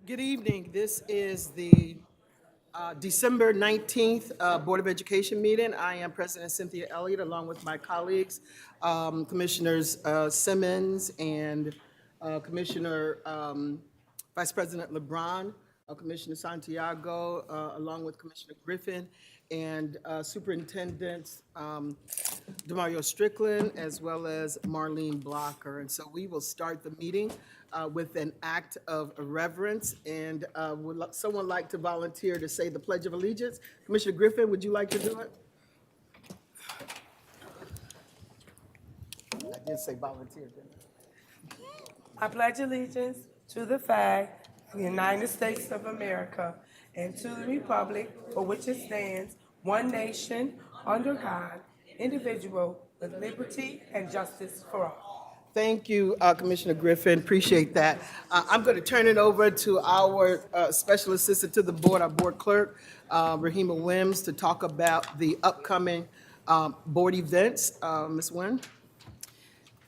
Good evening. This is the December 19th Board of Education meeting. I am President Cynthia Elliott, along with my colleagues, Commissioners Simmons and Commissioner Vice President LeBron, Commissioner Santiago, along with Commissioner Griffin, and Superintendents Demario Strickland, as well as Marlene Blocker. And so we will start the meeting with an act of reverence. And would someone like to volunteer to say the Pledge of Allegiance? Commissioner Griffin, would you like to do it? I did say volunteer, didn't I? I pledge allegiance to the flag of the United States of America and to the republic for which it stands, one nation, under God, indivisible, with liberty and justice for all. Thank you, Commissioner Griffin. Appreciate that. I'm going to turn it over to our Special Assistant to the Board, our Board Clerk, Rahima Wims, to talk about the upcoming board events. Ms. Wim?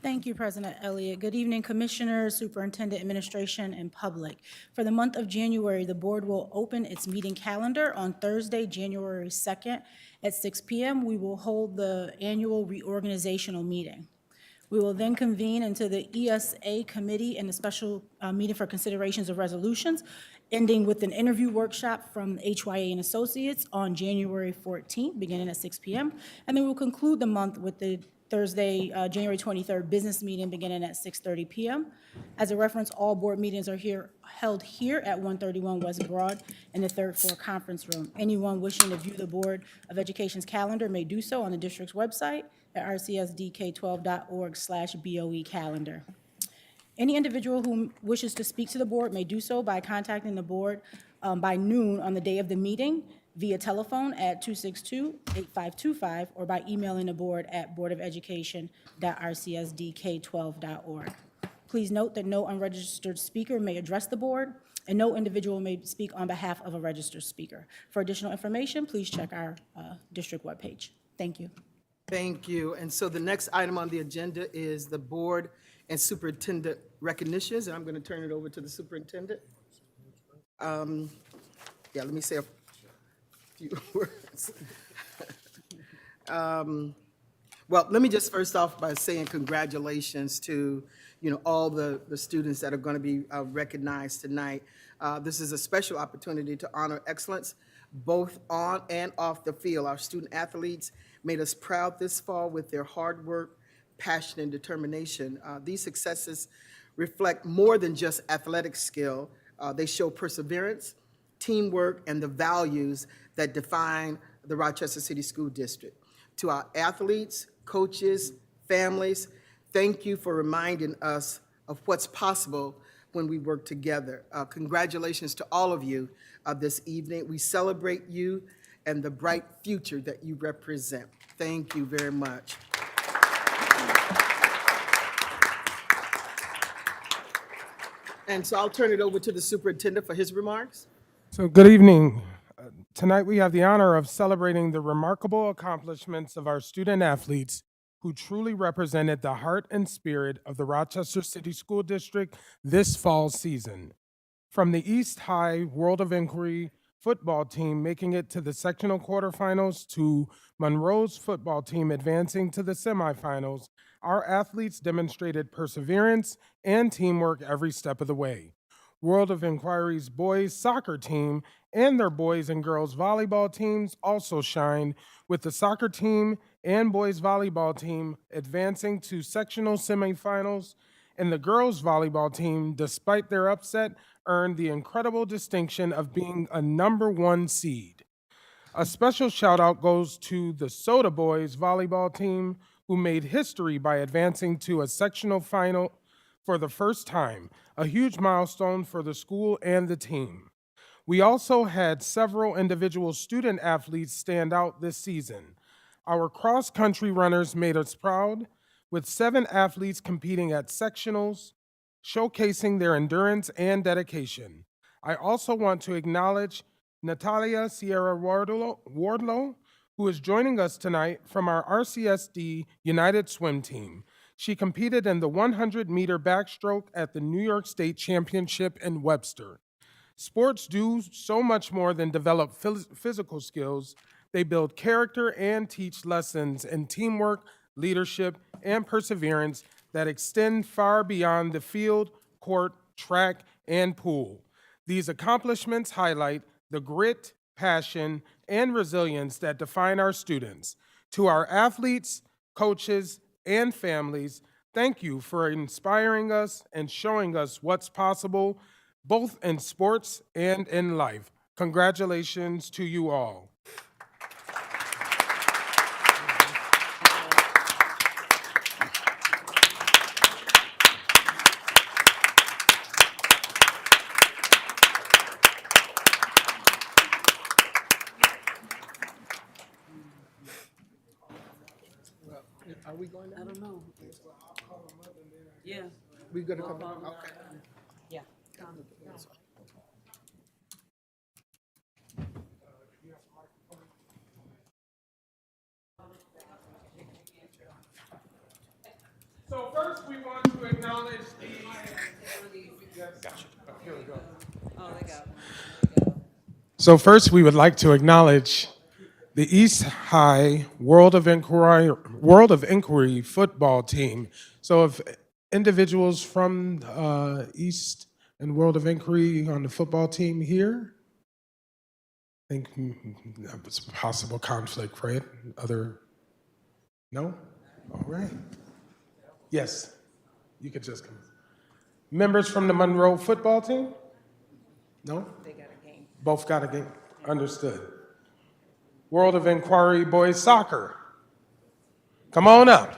Thank you, President Elliott. Good evening, Commissioners, Superintendent, Administration, and public. For the month of January, the board will open its meeting calendar on Thursday, January 2nd at 6 p.m. We will hold the annual reorganizational meeting. We will then convene into the ESA committee and a special meeting for considerations of resolutions, ending with an interview workshop from HYA and Associates on January 14th, beginning at 6 p.m. And then we'll conclude the month with the Thursday, January 23rd business meeting beginning at 6:30 p.m. As a reference, all board meetings are held here at 131 West Broad in the third floor conference room. Anyone wishing to view the Board of Education's calendar may do so on the district's website at rcsdk12.org/BOE calendar. Any individual who wishes to speak to the board may do so by contacting the board by noon on the day of the meeting, via telephone at 262-8525, or by emailing the board at boardofeducation.rcsdk12.org. Please note that no unregistered speaker may address the board, and no individual may speak on behalf of a registered speaker. For additional information, please check our district webpage. Thank you. Thank you. And so the next item on the agenda is the board and superintendent recognitions, and I'm going to turn it over to the superintendent. Let me say a few words. Well, let me just first off by saying congratulations to all the students that are going to be recognized tonight. This is a special opportunity to honor excellence both on and off the field. Our student athletes made us proud this fall with their hard work, passion, and determination. These successes reflect more than just athletic skill. They show perseverance, teamwork, and the values that define the Rochester City School District. To our athletes, coaches, families, thank you for reminding us of what's possible when we work together. Congratulations to all of you this evening. We celebrate you and the bright future that you represent. Thank you very much. And so I'll turn it over to the superintendent for his remarks. So good evening. Tonight we have the honor of celebrating the remarkable accomplishments of our student athletes who truly represented the heart and spirit of the Rochester City School District this fall season. From the East High World of Inquiry football team making it to the sectional quarterfinals to Monroe's football team advancing to the semifinals, our athletes demonstrated perseverance and teamwork every step of the way. World of Inquiry's boys soccer team and their boys and girls volleyball teams also shined, with the soccer team and boys volleyball team advancing to sectional semifinals, and the girls volleyball team, despite their upset, earned the incredible distinction of being a #1 seed. A special shout out goes to the Soda Boys volleyball team, who made history by advancing to a sectional final for the first time, a huge milestone for the school and the team. We also had several individual student athletes stand out this season. Our cross-country runners made us proud, with 7 athletes competing at sectionals, showcasing their endurance and dedication. I also want to acknowledge Natalia Sierra Wardlow, who is joining us tonight from our RCSD United Swim Team. She competed in the 100-meter backstroke at the New York State Championship in Webster. Sports do so much more than develop physical skills. They build character and teach lessons in teamwork, leadership, and perseverance that extend far beyond the field, court, track, and pool. These accomplishments highlight the grit, passion, and resilience that define our students. To our athletes, coaches, and families, thank you for inspiring us and showing us what's possible, both in sports and in life. Congratulations to you all. Are we going I don't know. Yeah. We gonna come, okay. Yeah. So first, we want to acknowledge the... Here we go. Oh, they got one. So first, we would like to acknowledge the East High World of Inquiry football team. So if individuals from East and World of Inquiry on the football team here, I think that was a possible conflict, right? No? All right. Yes, you could just come. Members from the Monroe football team? No? They got a game. Both got a game. Understood. World of Inquiry boys soccer. Come on up.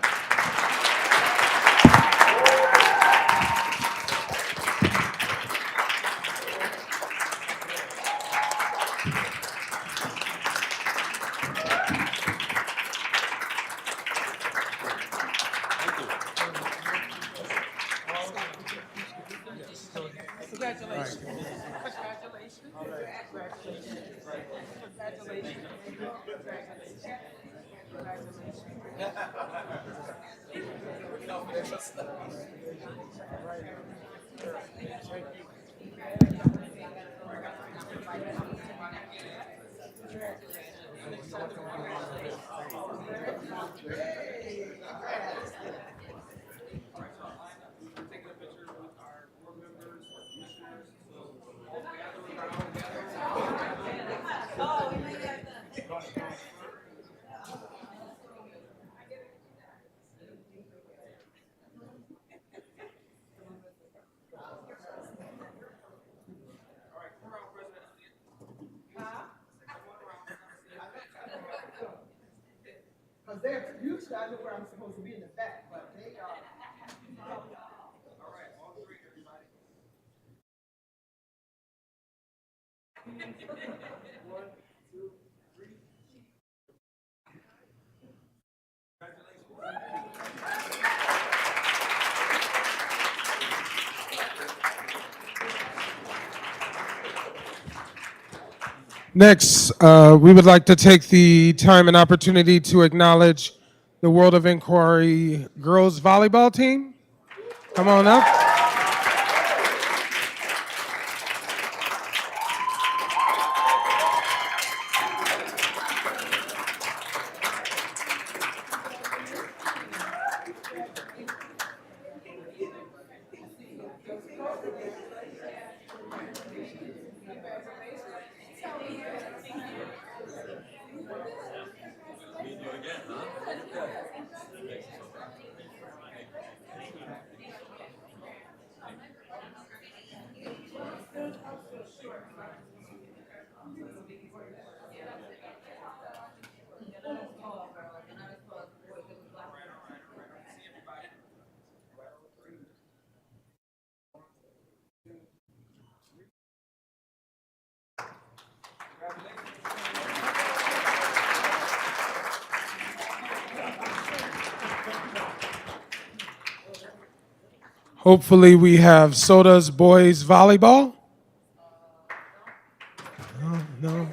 Because they're, usually I know where I'm supposed to be in the back, but they are. Next, we would like to take the time and opportunity to acknowledge the World of Inquiry girls volleyball team. Come on up. Hopefully we have Soda's boys volleyball. No.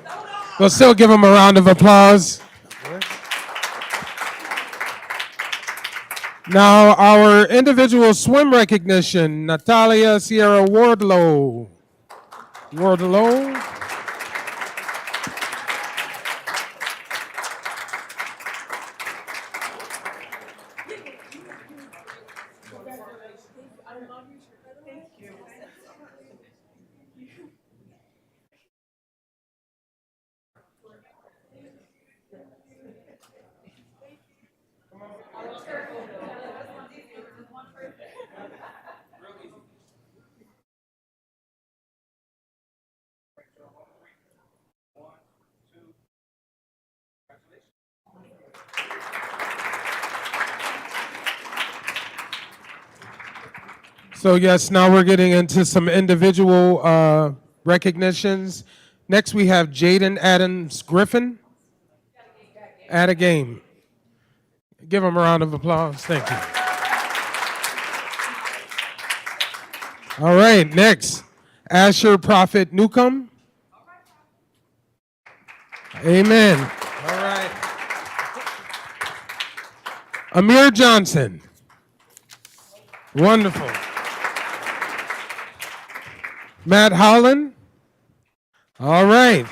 We'll still give them a round of applause. Now our individual swim recognition, Natalia Sierra Wardlow. Wardlow. So yes, now we're getting into some individual recognitions. Next we have Jaden Adams Griffin at a game. Give him a round of applause. Thank you. All right, next, Asher Prophet Newcomb. Amen. All right. Amir Johnson. Wonderful. Matt Holland. All right.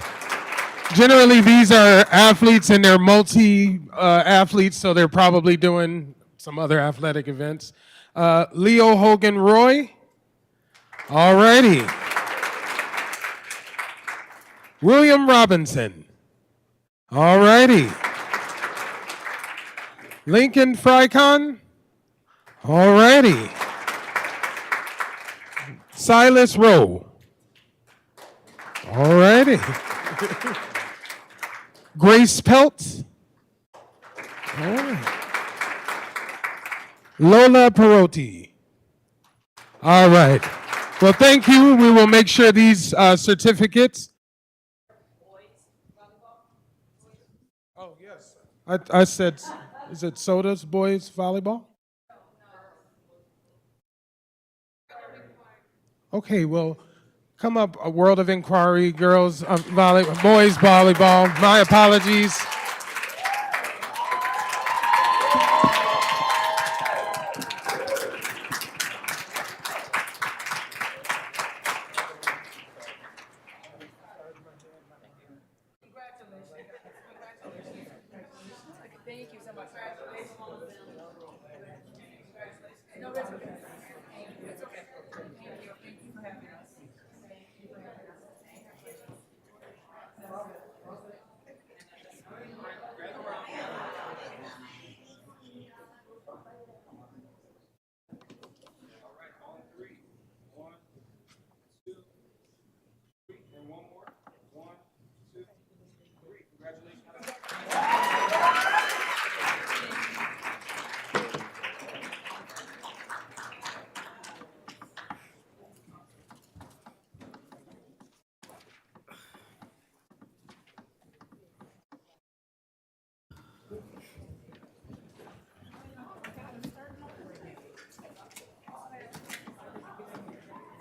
Generally, these are athletes and they're multi-athletes, so they're probably doing some other athletic events. Leo Hogan Roy. All righty. William Robinson. All righty. Lincoln Frykon. All righty. Silas Rowe. All righty. Grace Pelt. All right. Lola Perotti. All right. Well, thank you. We will make sure these certificates. Oh, yes. I said, is it Soda's boys volleyball? Okay, well, come up, a World of Inquiry, girls, boys volleyball. My apologies. Thank you so much.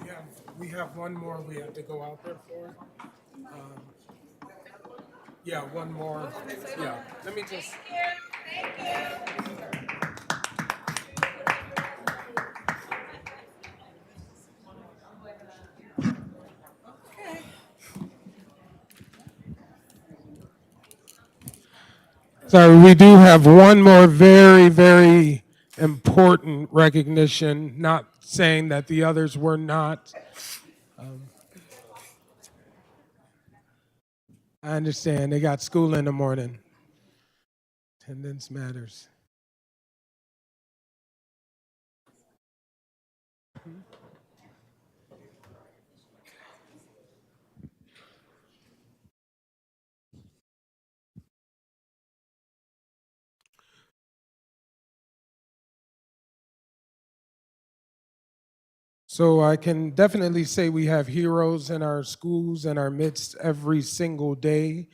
Yeah, we have one more we have to go out there for. Yeah, one more. Yeah, let me just. Sorry, we do have one more very, very important recognition, not saying that the others were not. I understand, they got school in the morning. Attendance matters. So I can definitely say we have heroes in our schools and our midst every single day.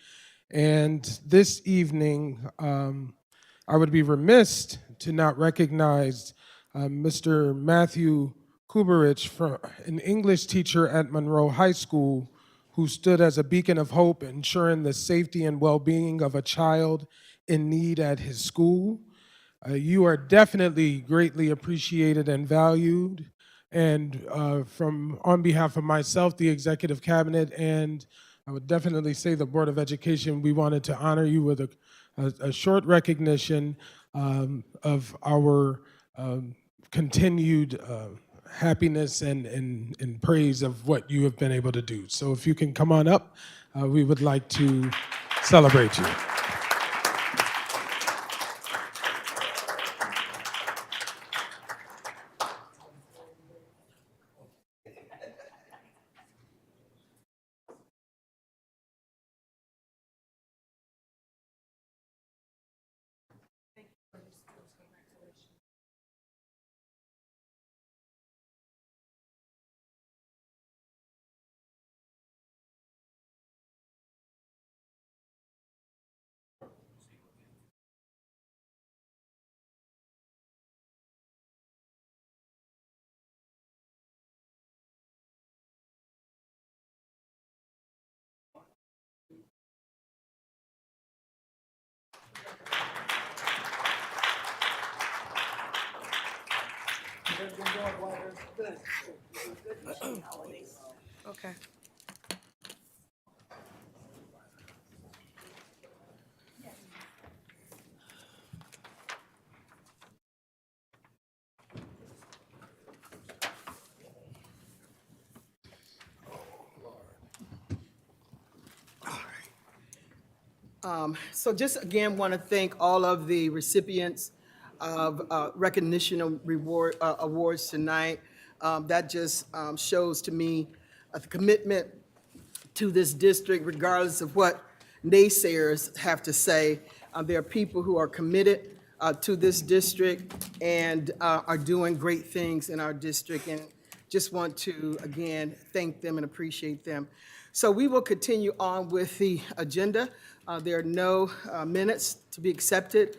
And this evening, I would be remiss to not recognize Mr. Matthew Kuberich, an English teacher at Monroe High School, who stood as a beacon of hope, ensuring the safety and well-being of a child in need at his school. You are definitely greatly appreciated and valued, And on behalf of myself, the Executive Cabinet, and I would definitely say the Board of Education, we wanted to honor you with a short recognition of our continued happiness and praise of what you have been able to do. So if you can come on up, we would like to celebrate you. Okay. So just again, want to thank all of the recipients of recognition and reward awards tonight. That just shows to me a commitment to this district, regardless of what naysayers have to say. There are people who are committed to this district and are doing great things in our district, and just want to, again, thank them and appreciate them. So we will continue on with the agenda. There are no minutes to be accepted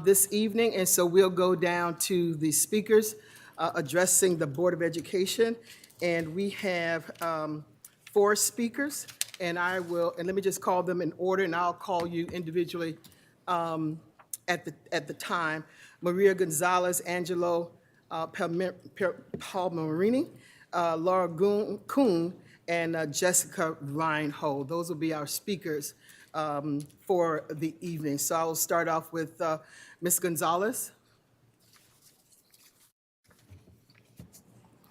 this evening, and so we'll go down to the speakers addressing the Board of Education. And we have 4 speakers, and let me just call them in order, and I'll call you individually at the time. Maria Gonzalez, Angelo Palmerini, Laura Kuhn, and Jessica Reinhold. Those will be our speakers for the evening. So I will start off with Ms. Gonzalez.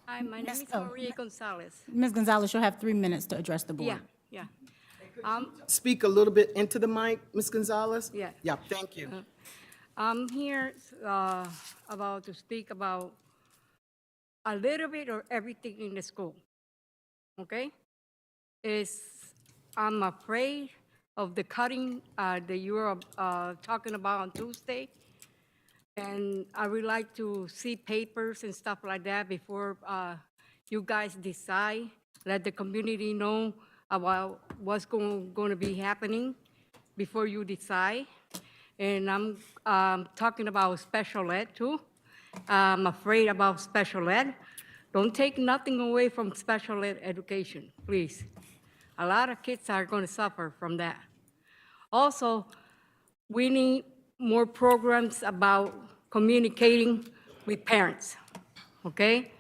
Hi, my name is Maria Gonzalez. Ms. Gonzalez, you'll have 3 minutes to address the board. Yeah. Speak a little bit into the mic, Ms. Gonzalez. Yeah. Yeah, thank you. I'm here about to speak about a little bit or everything in the school. Okay? I'm afraid of the cutting that you are talking about on Tuesday. And I would like to see papers and stuff like that before you guys decide. Let the community know about what's going to be happening before you decide. And I'm talking about special ed too. I'm afraid about special ed. Don't take nothing away from special ed education, please. A lot of kids are going to suffer from that. Also, we need more programs about communicating with parents, okay?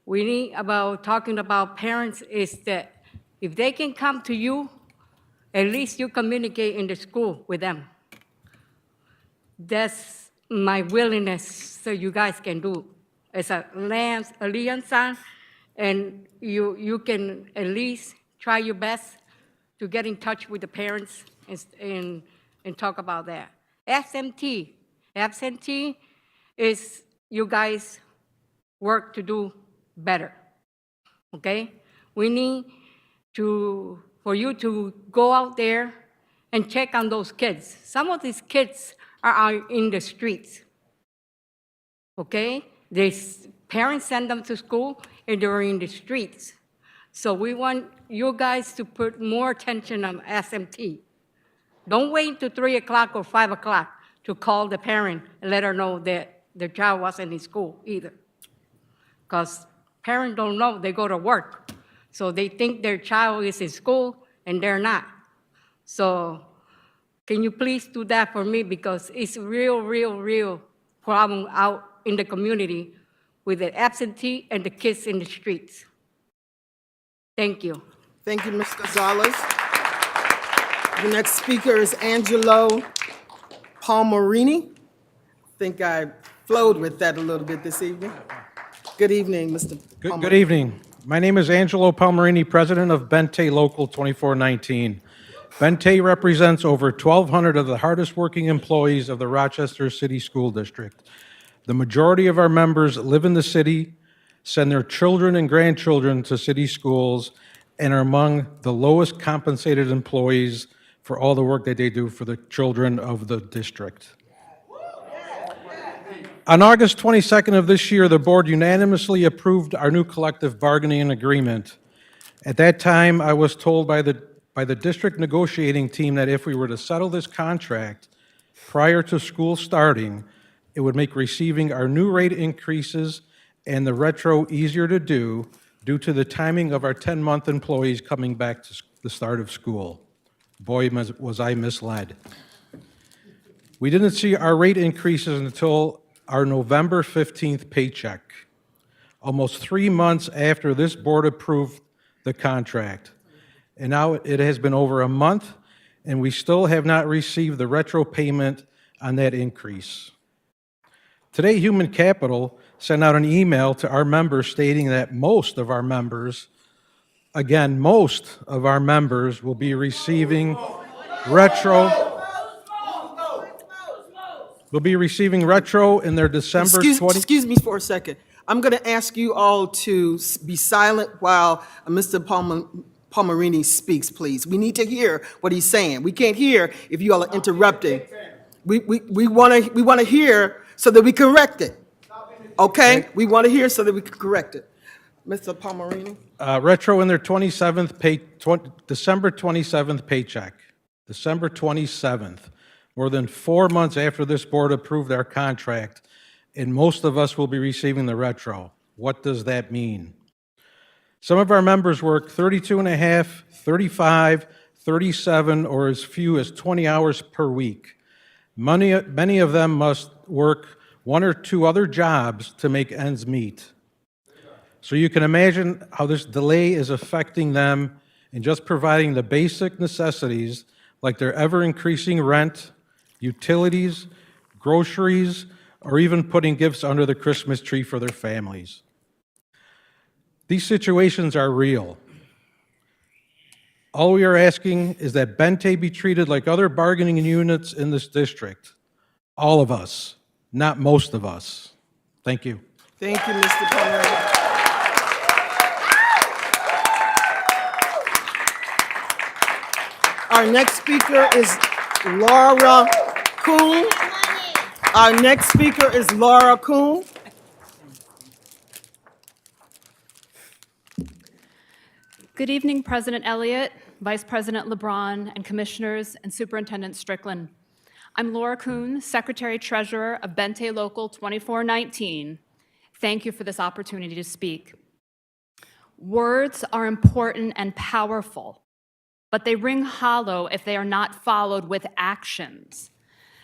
We need about talking about parents is that if they can come to you, at least you communicate in the school with them. That's my willingness so you guys can do as a liaison, and you can at least try your best to get in touch with the parents and talk about that. Absentee is you guys work to do better, okay? We need for you to go out there and check on those kids. Some of these kids are in the streets, okay? Parents send them to school and they're in the streets. So we want you guys to put more attention on SMT. Don't wait till 3 o'clock or 5 o'clock to call the parent and let her know that their child wasn't in school either. Because parents don't know, they go to work. So they think their child is in school and they're not. So can you please do that for me? Because it's real problem out in the community with the absentee and the kids in the streets. Thank you. Thank you, Ms. Gonzalez. The next speaker is Angelo Palmerini. I think I flowed with that a little bit this evening. Good evening, Mr. Palmerini. Good evening. My name is Angelo Palmerini, president of Bente Local 2419. Bente represents over 1,200 of the hardest working employees of the Rochester City School District. The majority of our members live in the city, send their children and grandchildren to city schools, and are among the lowest compensated employees for all the work that they do for the children of the district. On August 22nd of this year, the board unanimously approved our new collective bargaining agreement. At that time, I was told by the district negotiating team that if we were to settle this contract prior to school starting, it would make receiving our new rate increases and the retro easier to do due to the timing of our 10-month employees coming back to the start of school. Boy, was I misled. We didn't see our rate increases until our November 15th paycheck, almost 3 months after this board approved the contract. And now it has been over a month, and we still have not received the retro payment on that increase. Today, Human Capital sent out an email to our members stating that most of our members, again, most of our members will be receiving retro in their December 20... Excuse me for a second. I'm going to ask you all to be silent while Mr. Palmerini speaks, please. We need to hear what he's saying. We can't hear if you all are interrupting. We want to hear so that we correct it. Okay? We want to hear so that we can correct it. Mr. Palmerini? retro in their December 27th paycheck. December 27th. More than 4 months after this board approved our contract, and most of us will be receiving the retro. What does that mean? Some of our members work 32 and a half, 35, 37, or as few as 20 hours per week. Many of them must work 1 or 2 other jobs to make ends meet. So you can imagine how this delay is affecting them in just providing the basic necessities like their ever-increasing rent, utilities, groceries, or even putting gifts under the Christmas tree for their families. These situations are real. All we are asking is that Bente be treated like other bargaining units in this district. All of us, not most of us. Thank you. Thank you, Mr. Palmerini. Our next speaker is Laura Kuhn. Our next speaker is Laura Kuhn. Good evening, President Elliott, Vice President LeBron, and Commissioners and Superintendent Strickland. I'm Laura Kuhn, Secretary-Treasurer of Bente Local 2419. Thank you for this opportunity to speak. Words are important and powerful, but they ring hollow if they are not followed with actions.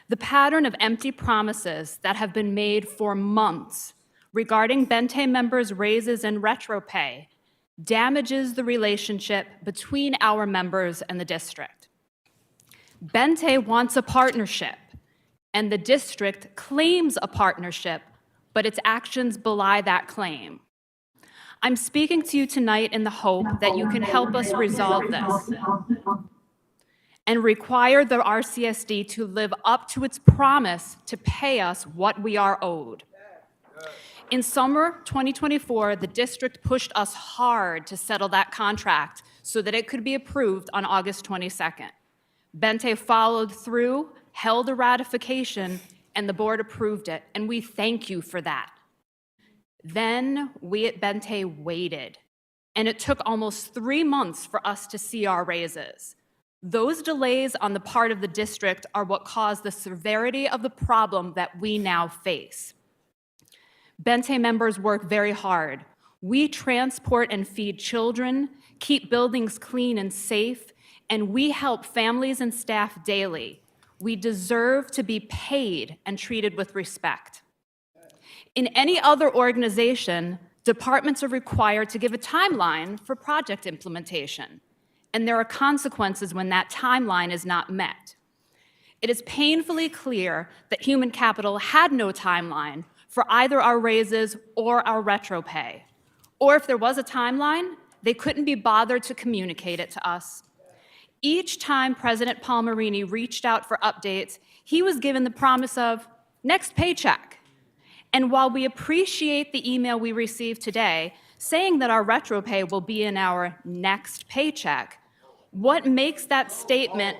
The pattern of empty promises that have been made for months regarding Bente members' raises and retro pay damages the relationship between our members and the district. Bente wants a partnership, and the district claims a partnership, but its actions belie that claim. I'm speaking to you tonight in the hope that you can help us resolve this and require the RCSD to live up to its promise to pay us what we are owed. In summer 2024, the district pushed us hard to settle that contract so that it could be approved on August 22nd. Bente followed through, held a ratification, and the board approved it, and we thank you for that. Then we at Bente waited, and it took almost 3 months for us to see our raises. Those delays on the part of the district are what caused the severity of the problem that we now face. Bente members work very hard. We transport and feed children, keep buildings clean and safe, and we help families and staff daily. We deserve to be paid and treated with respect. In any other organization, departments are required to give a timeline for project implementation, and there are consequences when that timeline is not met. It is painfully clear that human capital had no timeline for either our raises or our retro pay. Or if there was a timeline, they couldn't be bothered to communicate it to us. Each time President Palmerini reached out for updates, he was given the promise of next paycheck. And while we appreciate the email we received today saying that our retro pay will be in our next paycheck, what makes that statement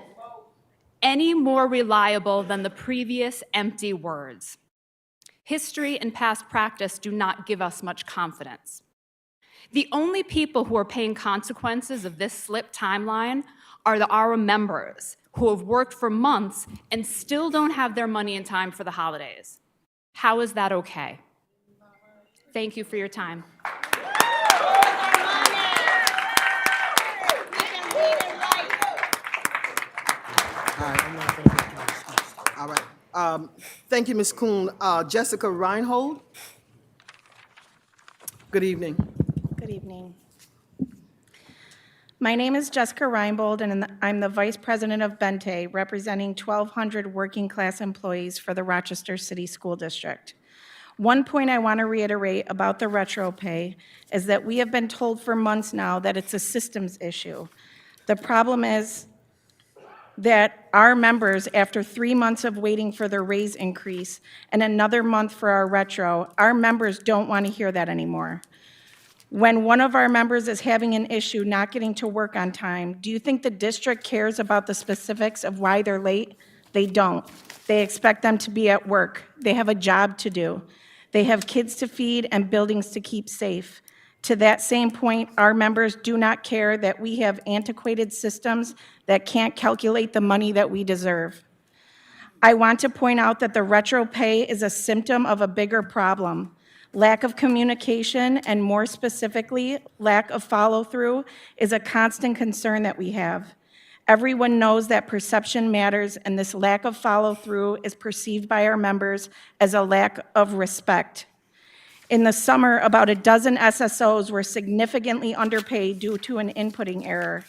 any more reliable than the previous empty words? History and past practice do not give us much confidence. The only people who are paying consequences of this slip timeline are our members who have worked for months and still don't have their money in time for the holidays. How is that okay? Thank you for your time. All right. Thank you, Ms. Kuhn. Jessica Reinhold. Good evening. Good evening. My name is Jessica Reinbold, and I'm the Vice President of Bente, representing 1,200 working-class employees for the Rochester City School District. One point I want to reiterate about the retro pay is that we have been told for months now that it's a systems issue. The problem is that our members, after 3 months of waiting for their raise increase and another month for our retro, our members don't want to hear that anymore. When one of our members is having an issue not getting to work on time, do you think the district cares about the specifics of why they're late? They don't. They expect them to be at work. They have a job to do. They have kids to feed and buildings to keep safe. To that same point, our members do not care that we have antiquated systems that can't calculate the money that we deserve. I want to point out that the retro pay is a symptom of a bigger problem. Lack of communication, and more specifically, lack of follow-through, is a constant concern that we have. Everyone knows that perception matters, and this lack of follow-through is perceived by our members as a lack of respect. In the summer, about a dozen SSOs were significantly underpaid due to an inputting error.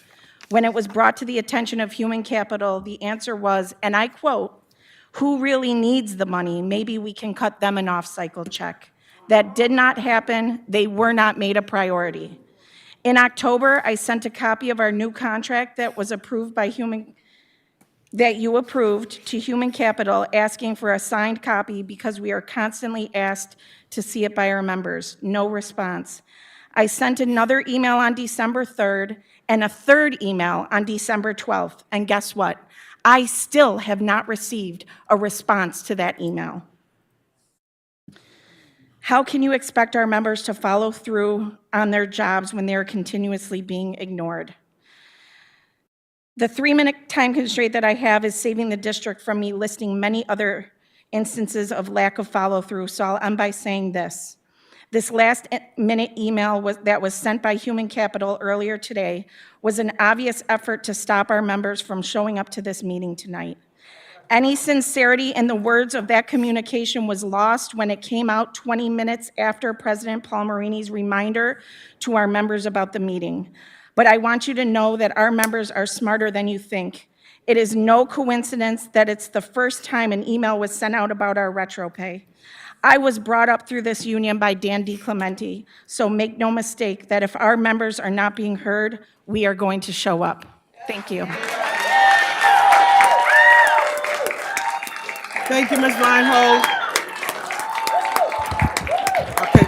When it was brought to the attention of human capital, the answer was, and I quote, "Who really needs the money? Maybe we can cut them an off-cycle check." That did not happen. They were not made a priority. In October, I sent a copy of our new contract that was approved by that you approved to Human Capital, asking for a signed copy because we are constantly asked to see it by our members. No response. I sent another email on December 3rd and a third email on December 12th. And guess what? I still have not received a response to that email. How can you expect our members to follow through on their jobs when they are continuously being ignored? The 3-minute time constraint that I have is saving the district from me listing many other instances of lack of follow-through, so I'll end by saying this. This last-minute email that was sent by Human Capital earlier today was an obvious effort to stop our members from showing up to this meeting tonight. Any sincerity in the words of that communication was lost when it came out 20 minutes after President Palmerini's reminder to our members about the meeting. But I want you to know that our members are smarter than you think. It is no coincidence that it's the first time an email was sent out about our retro pay. I was brought up through this union by Dan DiClemente, so make no mistake that if our members are not being heard, we are going to show up. Thank you. Thank you, Ms. Reinhold. Okay.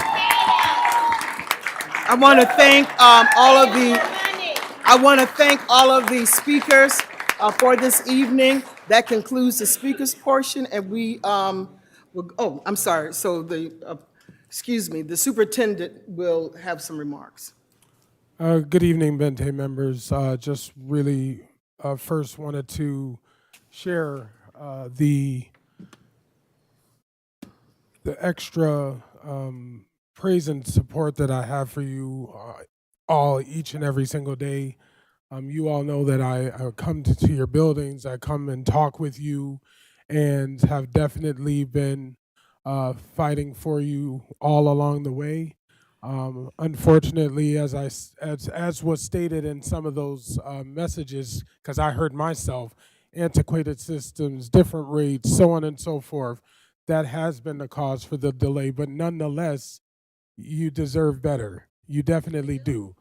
I want to thank all of the speakers for this evening. That concludes the speakers portion, and we I'm sorry. So the superintendent will have some remarks. Good evening, Bente members. Just really first wanted to share the extra praise and support that I have for you all each and every single day. You all know that I come to your buildings, I come and talk with you, and have definitely been fighting for you all along the way. Unfortunately, as was stated in some of those messages, because I heard myself, antiquated systems, different rates, so on and so forth, that has been the cause for the delay. But nonetheless, you deserve better. You definitely do.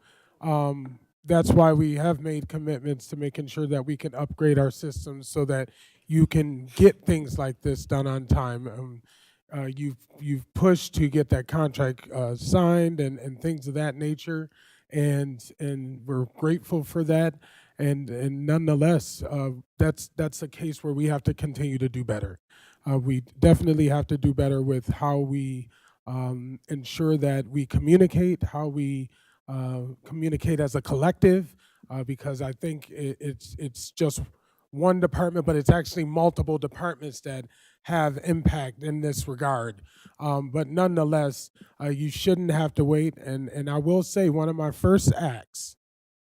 That's why we have made commitments to making sure that we can upgrade our systems so that you can get things like this done on time. You've pushed to get that contract signed and things of that nature, and we're grateful for that. And nonetheless, that's a case where we have to continue to do better. We definitely have to do better with how we ensure that we communicate, how we communicate as a collective, because I think it's just one department, but it's actually multiple departments that have impact in this regard. But nonetheless, you shouldn't have to wait. And I will say, one of my first acts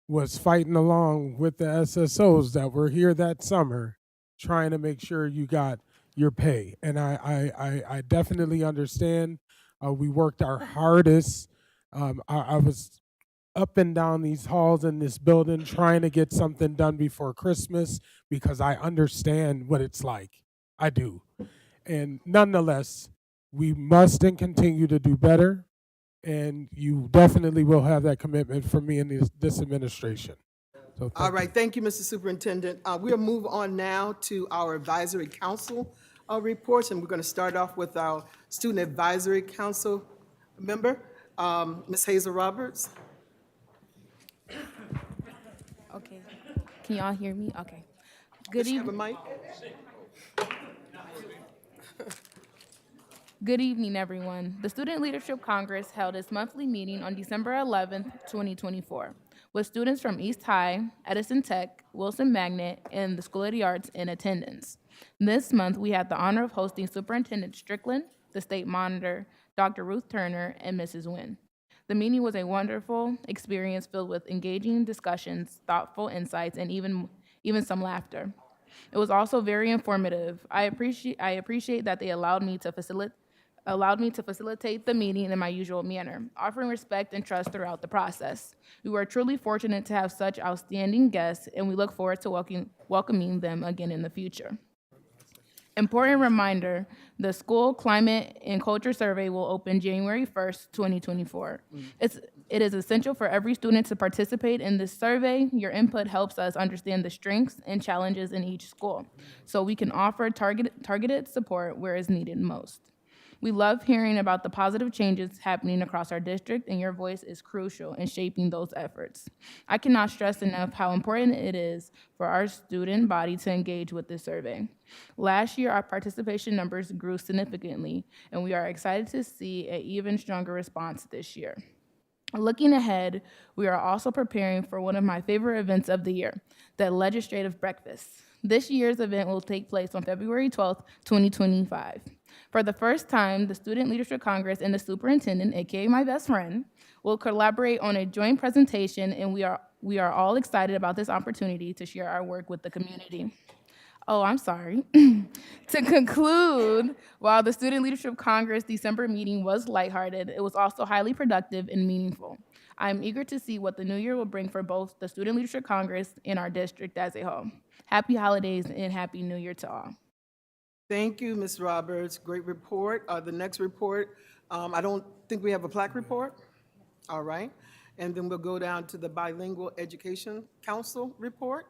was fighting along with the SSOs that were here that summer, trying to make sure you got your pay. And I definitely understand. We worked our hardest. I was up and down these halls in this building trying to get something done before Christmas because I understand what it's like. I do. And nonetheless, we must and continue to do better. And you definitely will have that commitment from me and this administration. So All right, thank you, Mr. Superintendent. We'll move on now to our advisory council reports, and we're going to start off with our Student Advisory Council member, Ms. Hazel Roberts. Okay. Can y'all hear me? Okay. Good Does she have a evening. mic? Good evening, everyone. The Student Leadership Congress held its monthly meeting on December 11th, 2024, with students from East High, Edison Tech, Wilson Magnet, and the School of the Arts in attendance. This month, we had the honor of hosting Superintendent Strickland, the State Monitor, Dr. Ruth Turner, and Mrs. Nguyen. The meeting was a wonderful experience filled with engaging discussions, thoughtful insights, and even some laughter. It was also very informative. I appreciate that they allowed me to facilitate the meeting in my usual manner, offering respect and trust throughout the process. We were truly fortunate to have such outstanding guests, and we look forward to welcoming them again in the future. Important reminder, the School Climate and Culture Survey will open January 1st, 2024. It is essential for every student to participate in this survey. Your input helps us understand the strengths and challenges in each school, so we can offer targeted support where it's needed most. We love hearing about the positive changes happening across our district, and your voice is crucial in shaping those efforts. I cannot stress enough how important it is for our student body to engage with this survey. Last year, our participation numbers grew significantly, and we are excited to see an even stronger response this year. Looking ahead, we are also preparing for one of my favorite events of the year, the Legislative Breakfast. This year's event will take place on February 12th, 2025. For the first time, the Student Leadership Congress and the superintendent, aka my best friend, will collaborate on a joint presentation, and we are all excited about this opportunity to share our work with the community. Oh, I'm sorry. To conclude, while the Student Leadership Congress December meeting was lighthearted, it was also highly productive and meaningful. I'm eager to see what the new year will bring for both the Student Leadership Congress and our district as a whole. Happy holidays and Happy New Year to all. Thank you, Ms. Roberts. Great report. The next report, I don't think we have a plaque report. All right. And then we'll go down to the Bilingual Education Council report.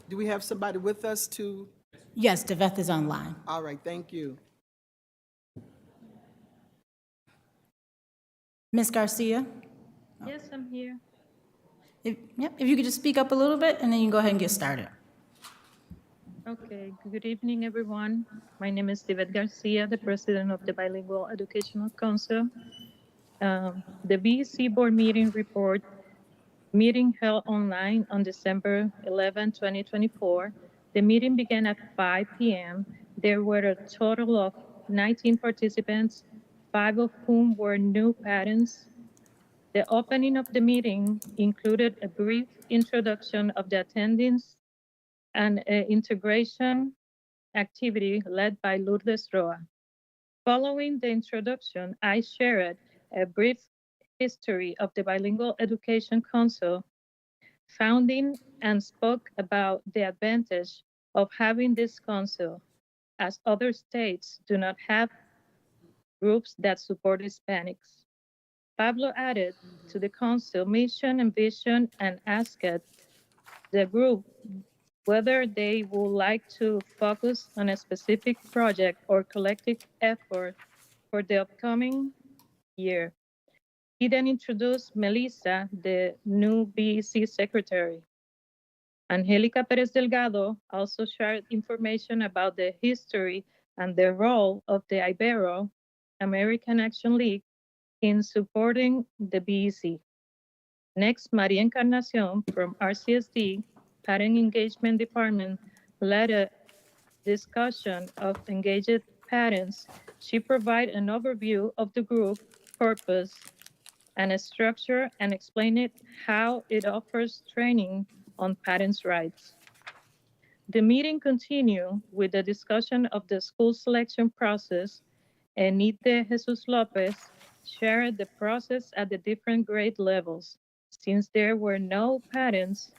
Do we have somebody with us to? Yes, Deveth is online. All right, thank you. Ms. Garcia? Yes, I'm here. If you could just speak up a little bit, and then you can go ahead and get started. Okay, good evening, everyone. My name is Yvette Garcia, the president of the Bilingual Educational Council. The BEC board meeting report, meeting held online on December 11, 2024. The meeting began at 5 p.m. There were a total of 19 participants, 5 of whom were new parents. The opening of the meeting included a brief introduction of the attendees and an integration activity led by Lourdes Roa. Following the introduction, I shared a brief history of the Bilingual Education Council founding and spoke about the advantage of having this council, as other states do not have groups that support Hispanics. Pablo added to the council mission and vision and asked the group whether they would like to focus on a specific project or collective effort for the upcoming year. He then introduced Melissa, the new BEC secretary. Angelica Perez Delgado also shared information about the history and the role of the Ibero American Action League in supporting the BEC. Next, Maria Encarnacion from RCSD, Parent Engagement Department, led a discussion of engaged parents. She provided an overview of the group purpose and a structure and explained how it offers training on parents' rights. The meeting continued with the discussion of the school selection process, and Nite Jesus Lopez shared the process at the different grade levels. Since there were no parents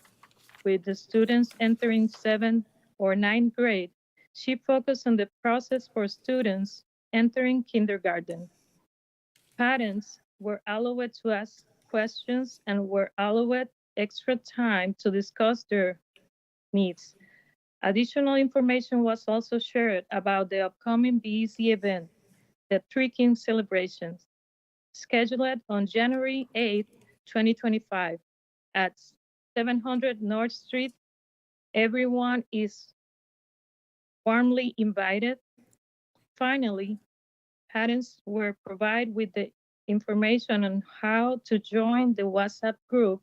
with the students entering 7th or 9th grade, she focused on the process for students entering kindergarten. Parents were allowed to ask questions and were allowed extra time to discuss their needs. Additional information was also shared about the upcoming BEC event, the Three Kings celebrations, scheduled on January 8, 2025 at 700 North Street. Everyone is warmly invited. Finally, parents were provided with the information on how to join the WhatsApp group,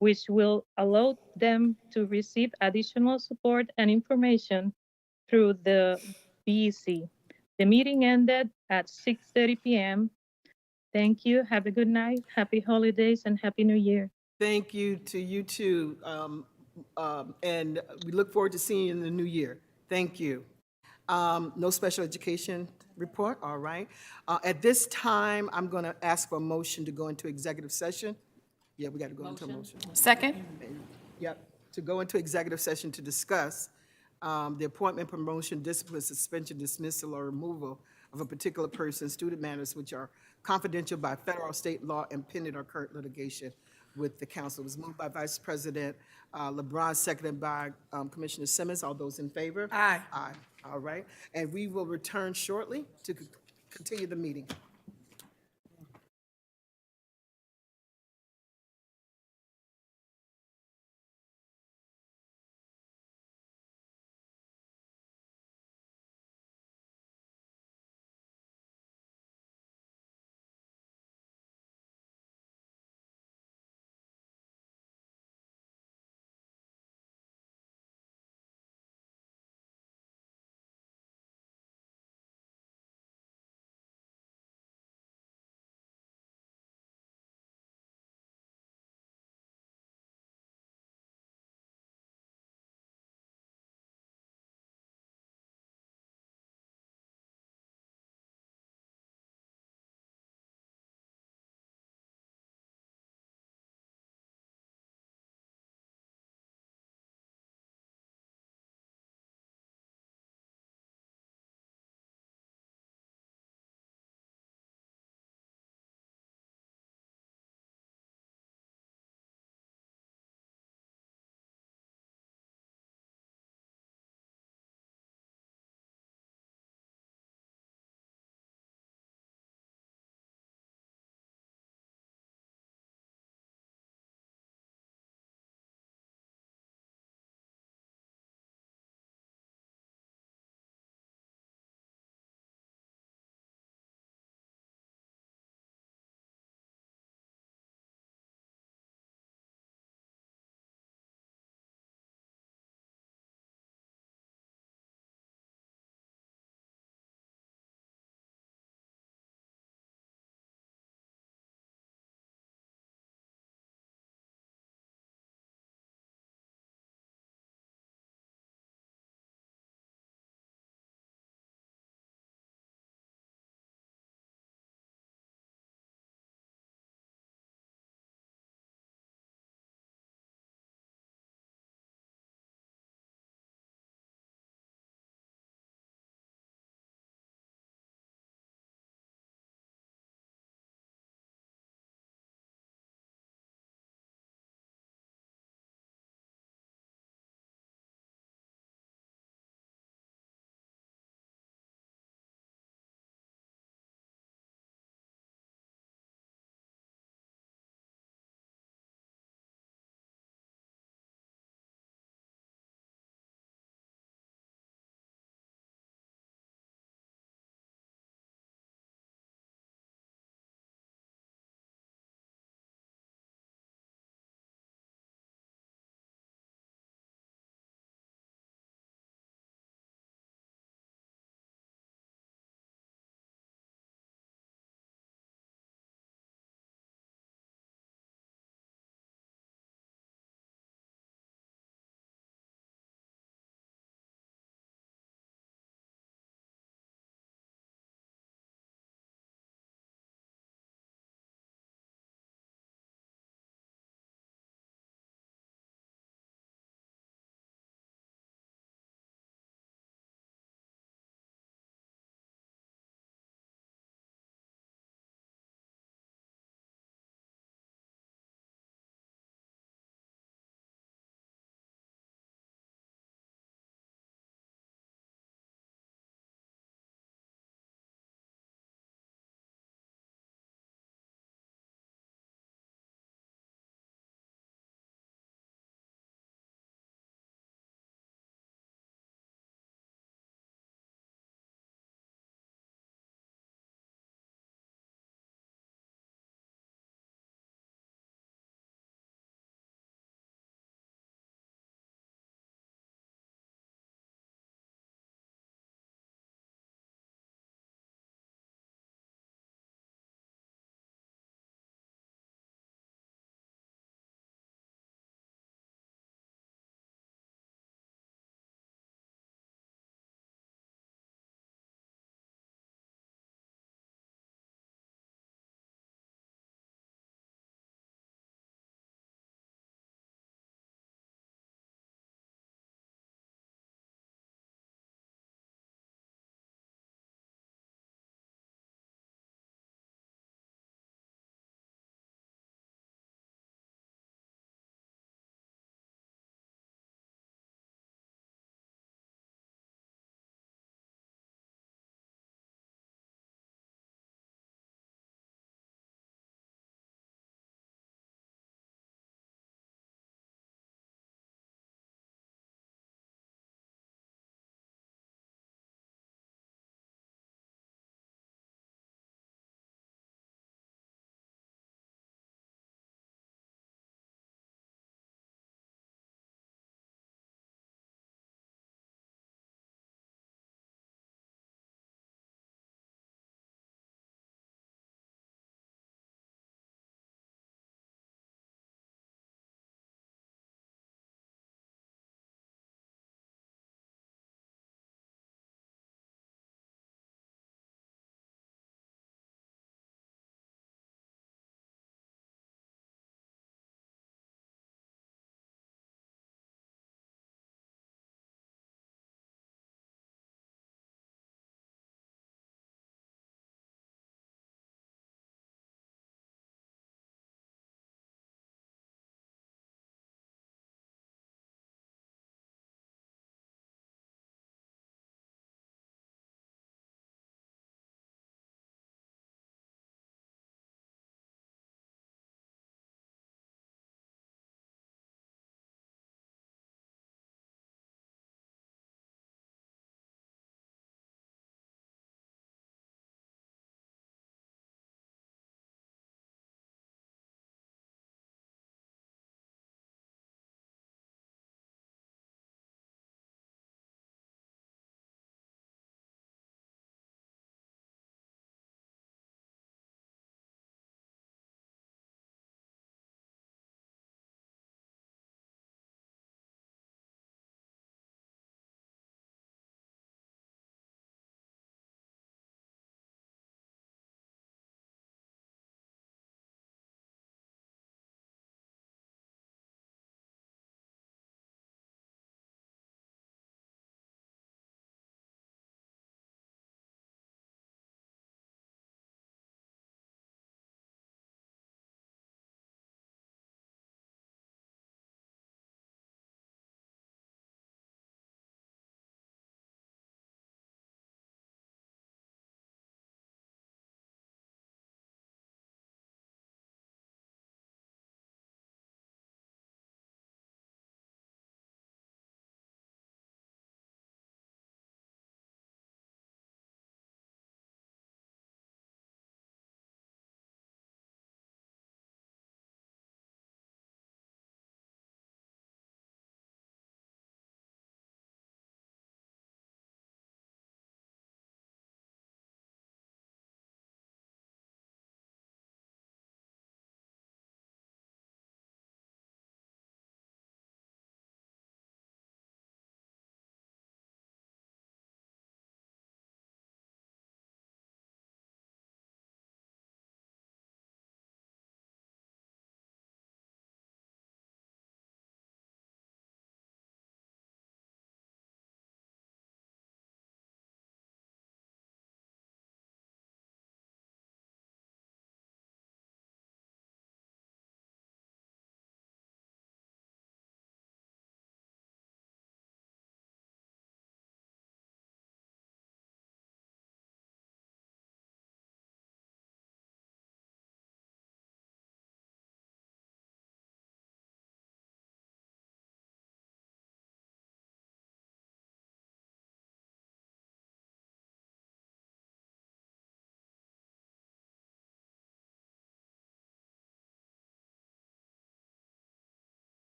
which will allow them to receive additional support and information through the BEC. The meeting ended at 6:30 p.m. Thank you. Have a good night. Happy holidays and Happy New Year. Thank you to you too. And we look forward to seeing you in the new year. Thank you. No special education report, all right. At this time, I'm going to ask for a motion to go into executive session. Yeah, we got to go into a motion. Second. Yep, to go into executive session to discuss the appointment, promotion, discipline, suspension, dismissal, or removal of a particular person, student matters which are confidential by federal, state law, and pending or current litigation with the council. It was moved by Vice President LeBron, seconded by Commissioner Simmons. All those in favor? Aye. Aye, all right. And we will return shortly to continue the meeting.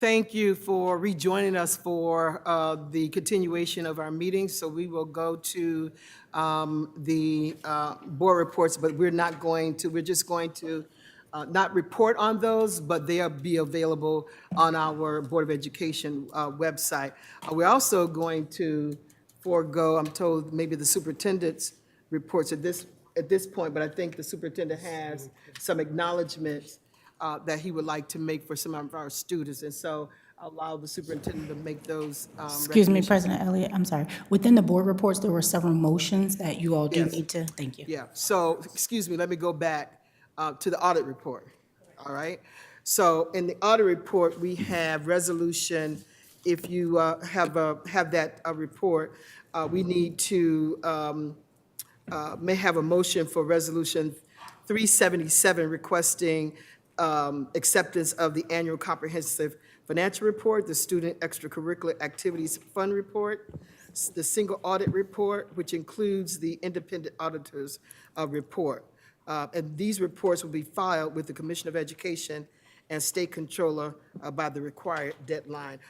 Thank you for rejoining us for the continuation of our meeting. So we will go to the board reports, but we're just going to not report on those, but they'll be available on our Board of Education website. We're also going to forego, I'm told, maybe the superintendent's reports at this point, but I think the superintendent has some acknowledgements that he would like to make for some of our students. And so I'll allow the superintendent to make those Excuse me, recognitions. President Elliott, I'm sorry. Within the board reports, there were several motions that you all do Yes. need to, thank you. Yeah, so, excuse me, let me go back to the audit report, all right? So in the audit report, we have resolution, if you have that report, we need to, may have a motion for resolution 377 requesting acceptance of the annual comprehensive financial report, the student extracurricular activities fund report, the single audit report, which includes the independent auditor's report. And these reports will be filed with the Commission of Education and State Controller by the required deadline.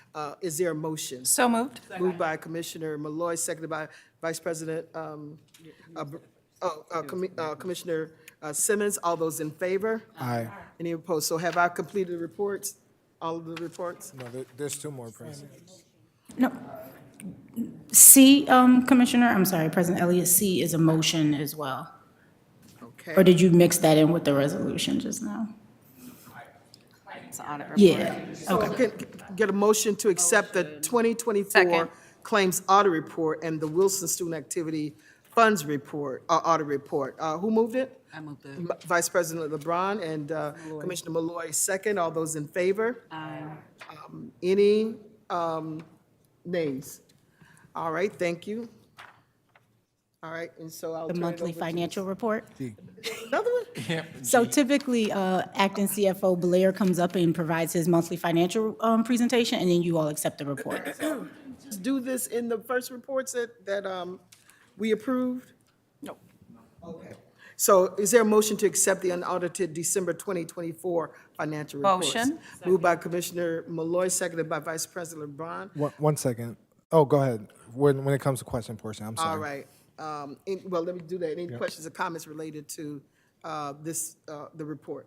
Is there a motion? So moved. Moved by Commissioner Malloy, seconded by Vice President, Commissioner Simmons. All those in favor? Aye. Any opposed? So have I completed the reports, all of the reports? No, there's two more, President. No. C, Commissioner, I'm sorry, President Elliott, C is a motion as well. Okay. Or did you mix that in with the resolution just now? Yeah, So can get a motion to accept the 2024 Second. Claims Audit Report and the Wilson Student Activity Funds Report, Audit Report. Who moved it? I moved it. Vice President LeBron and Commissioner Malloy, second. All those in favor? Aye. Any names? All right, thank you. All right, and so I'll the turn it monthly over to- financial report. Another one? So typically, acting CFO Blair comes up and provides his monthly financial presentation, and then you all accept the report. Just do this in the first reports that we approved? No. Okay. So is there a motion to accept the unaudited December 2024 financial reports? Motion. Moved by Commissioner Malloy, seconded by Vice President LeBron. One second. Oh, go ahead. When it comes to question portion, I'm sorry. All right. Well, let me do that. Any questions or comments related to the report?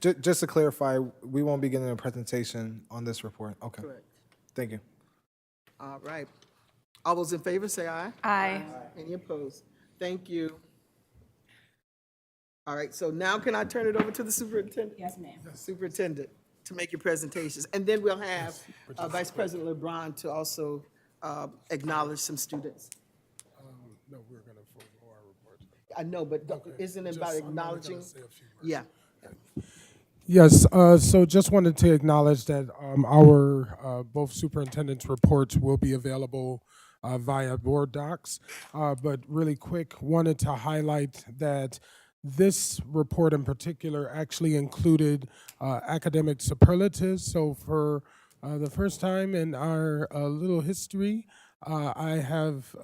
Just to clarify, we won't be getting a presentation on this report. Okay. Correct. Thank you. All right. All those in favor, say aye. Aye. Any opposed? Thank you. All right, so now can I turn it over to the superintendent? Yes, ma'am. Superintendent, to make your presentations. And then we'll have Vice President LeBron to also acknowledge some students. No, we're going to forego our reports. I know, but isn't it about acknowledging? Yeah. Yes, so just wanted to acknowledge that our both superintendent's reports will be available via board docs. But really quick, wanted to highlight that this report in particular actually included academic superlatives. So for the first time in our little history, I have,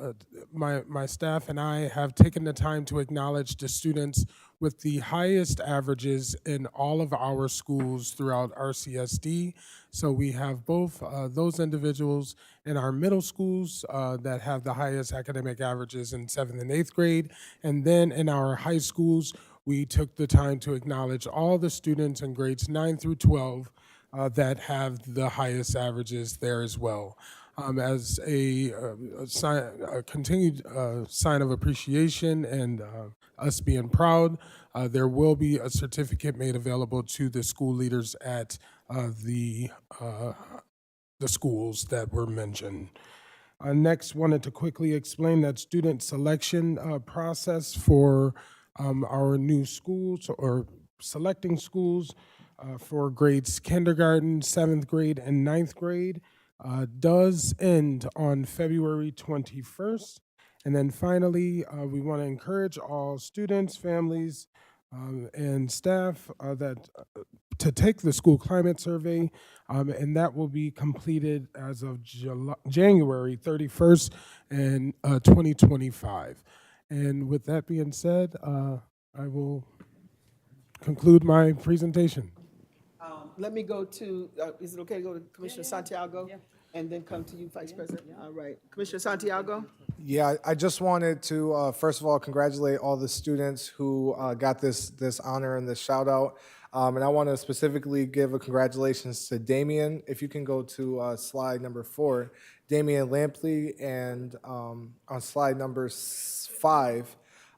my staff and I have taken the time to acknowledge the students with the highest averages in all of our schools throughout RCSD. So we have both those individuals in our middle schools that have the highest academic averages in 7th and 8th grade. And then in our high schools, we took the time to acknowledge all the students in grades 9 through 12 that have the highest averages there as well. As a continued sign of appreciation and us being proud, there will be a certificate made available to the school leaders at the schools that were mentioned. Next, wanted to quickly explain that student selection process for our new schools, or selecting schools for grades kindergarten, 7th grade, and 9th grade. Does end on February 21st. And then finally, we want to encourage all students, families, and staff to take the school climate survey, and that will be completed as of January 31st in 2025. And with that being said, I will conclude my presentation. Let me go to, is it okay to go to Commissioner Santiago? And then come to you, Vice President? All right. Commissioner Santiago? Yeah, I just wanted to, first of all, congratulate all the students who got this honor and this shout out. And I want to specifically give a congratulations to Damian. If you can go to slide number 4, Damian Lampley, and on slide number 5,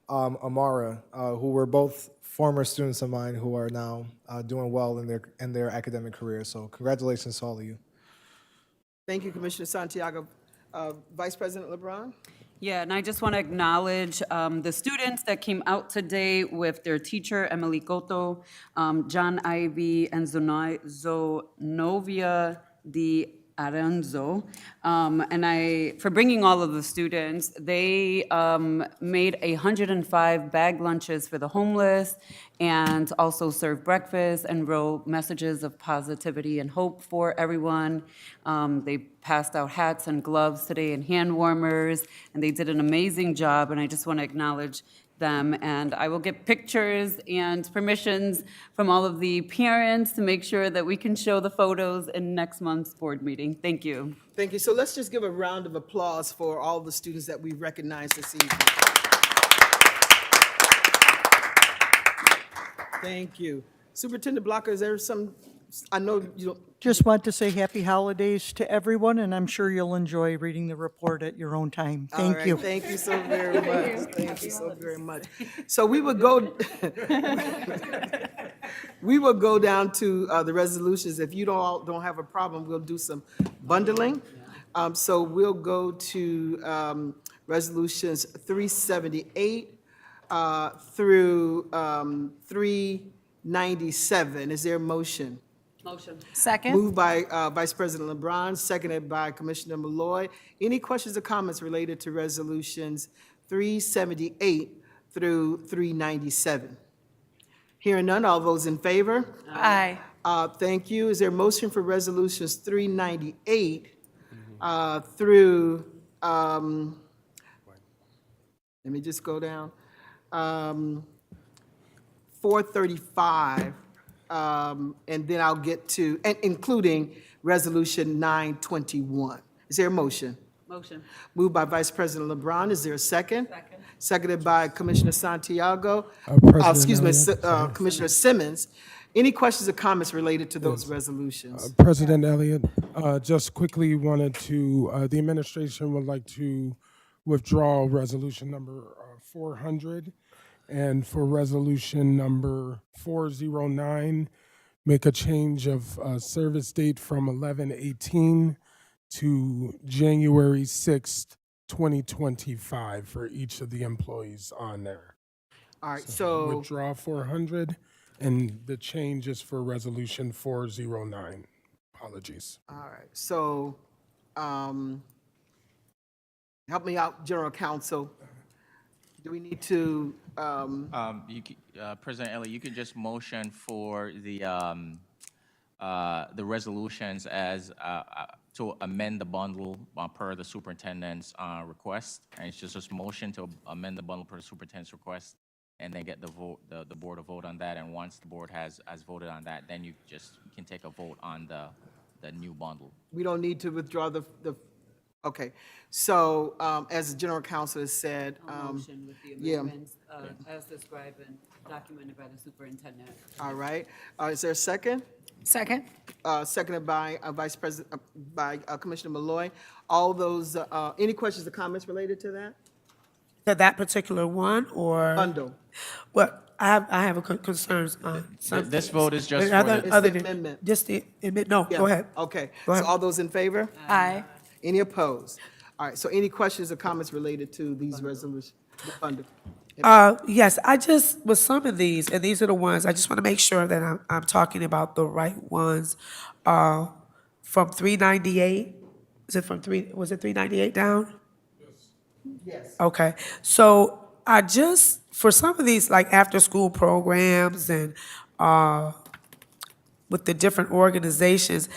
Amara, who were both former students of mine who are now doing well in their academic career. So congratulations to all of you. Thank you, Commissioner Santiago. Vice President LeBron? Yeah, and I just want to acknowledge the students that came out today with their teacher, Emily Cotto, John Ivy, and Zonovia Di Aranzo, for bringing all of the students. They made 105 bag lunches for the homeless and also served breakfast and wrote messages of positivity and hope for everyone. They passed out hats and gloves today and hand warmers, and they did an amazing job, and I just want to acknowledge them. And I will get pictures and permissions from all of the parents to make sure that we can show the photos in next month's board meeting. Thank you. Thank you. So let's just give a round of applause for all the students that we recognize this evening. Thank you. Superintendent Blocker, is there some, I know you don't, Just want to say happy holidays to everyone, and I'm sure you'll enjoy reading the report at your own time. all Thank right, you. Thank you so very much. Thank you so very much. So we will go, we will go down to the resolutions. If you don't have a problem, we'll do some bundling. So we'll go to resolutions 378 through 397. Is there a motion? Motion. Second. Moved by Vice President LeBron, seconded by Commissioner Malloy. Any questions or comments related to resolutions 378 through 397? Hearing none, all those in favor? Aye. Thank you. Is there a motion for resolutions 398 through, let me just go down, 435, and then I'll get to, and including Resolution 921. Is there a motion? Motion. Moved by Vice President LeBron. Is there a second? Second. Seconded by Commissioner Santiago. President Commissioner Simmons. Any questions or comments related to those resolutions? President Elliott, just quickly wanted to, the administration would like to withdraw resolution number 400, and for resolution number 409, make a change of service date from 11/18 to January 6th, 2025 for each of the employees on there. All right, so, Withdraw 400, and the change is for resolution 409. Apologies. all right, so, help me out, General Counsel. Do we need to, President Elliott, you could just motion for the resolutions as to amend the bundle per the superintendent's request, and it's just a motion to amend the bundle per the superintendent's request, and then get the vote, the board to vote on that. And once the board has voted on that, then you can take a vote on the new bundle. we don't need to withdraw the, okay. So, as the General Counsel has said, Motion with the yeah. amendments as described and documented by the superintendent. all right. Is there a second? Second. Seconded by Vice President, by Commissioner Malloy. All those, any questions or comments related to that? To that particular one, or? Bundle. Well, I have concerns on some. This vote is just Other- for It's other the than- amendment. Just the amendment, no, Yeah, go ahead. Okay. Go ahead. So all those in favor? Aye. Any opposed? All right, so any questions or comments related to these resolutions? The bundle. Yes, I just, with some of these, and these are the ones, I just want to make sure that I'm talking about the right ones. From 398, is it was it 398 down? Yes. Okay, so I just, for some of these, like after-school programs and with the different organizations,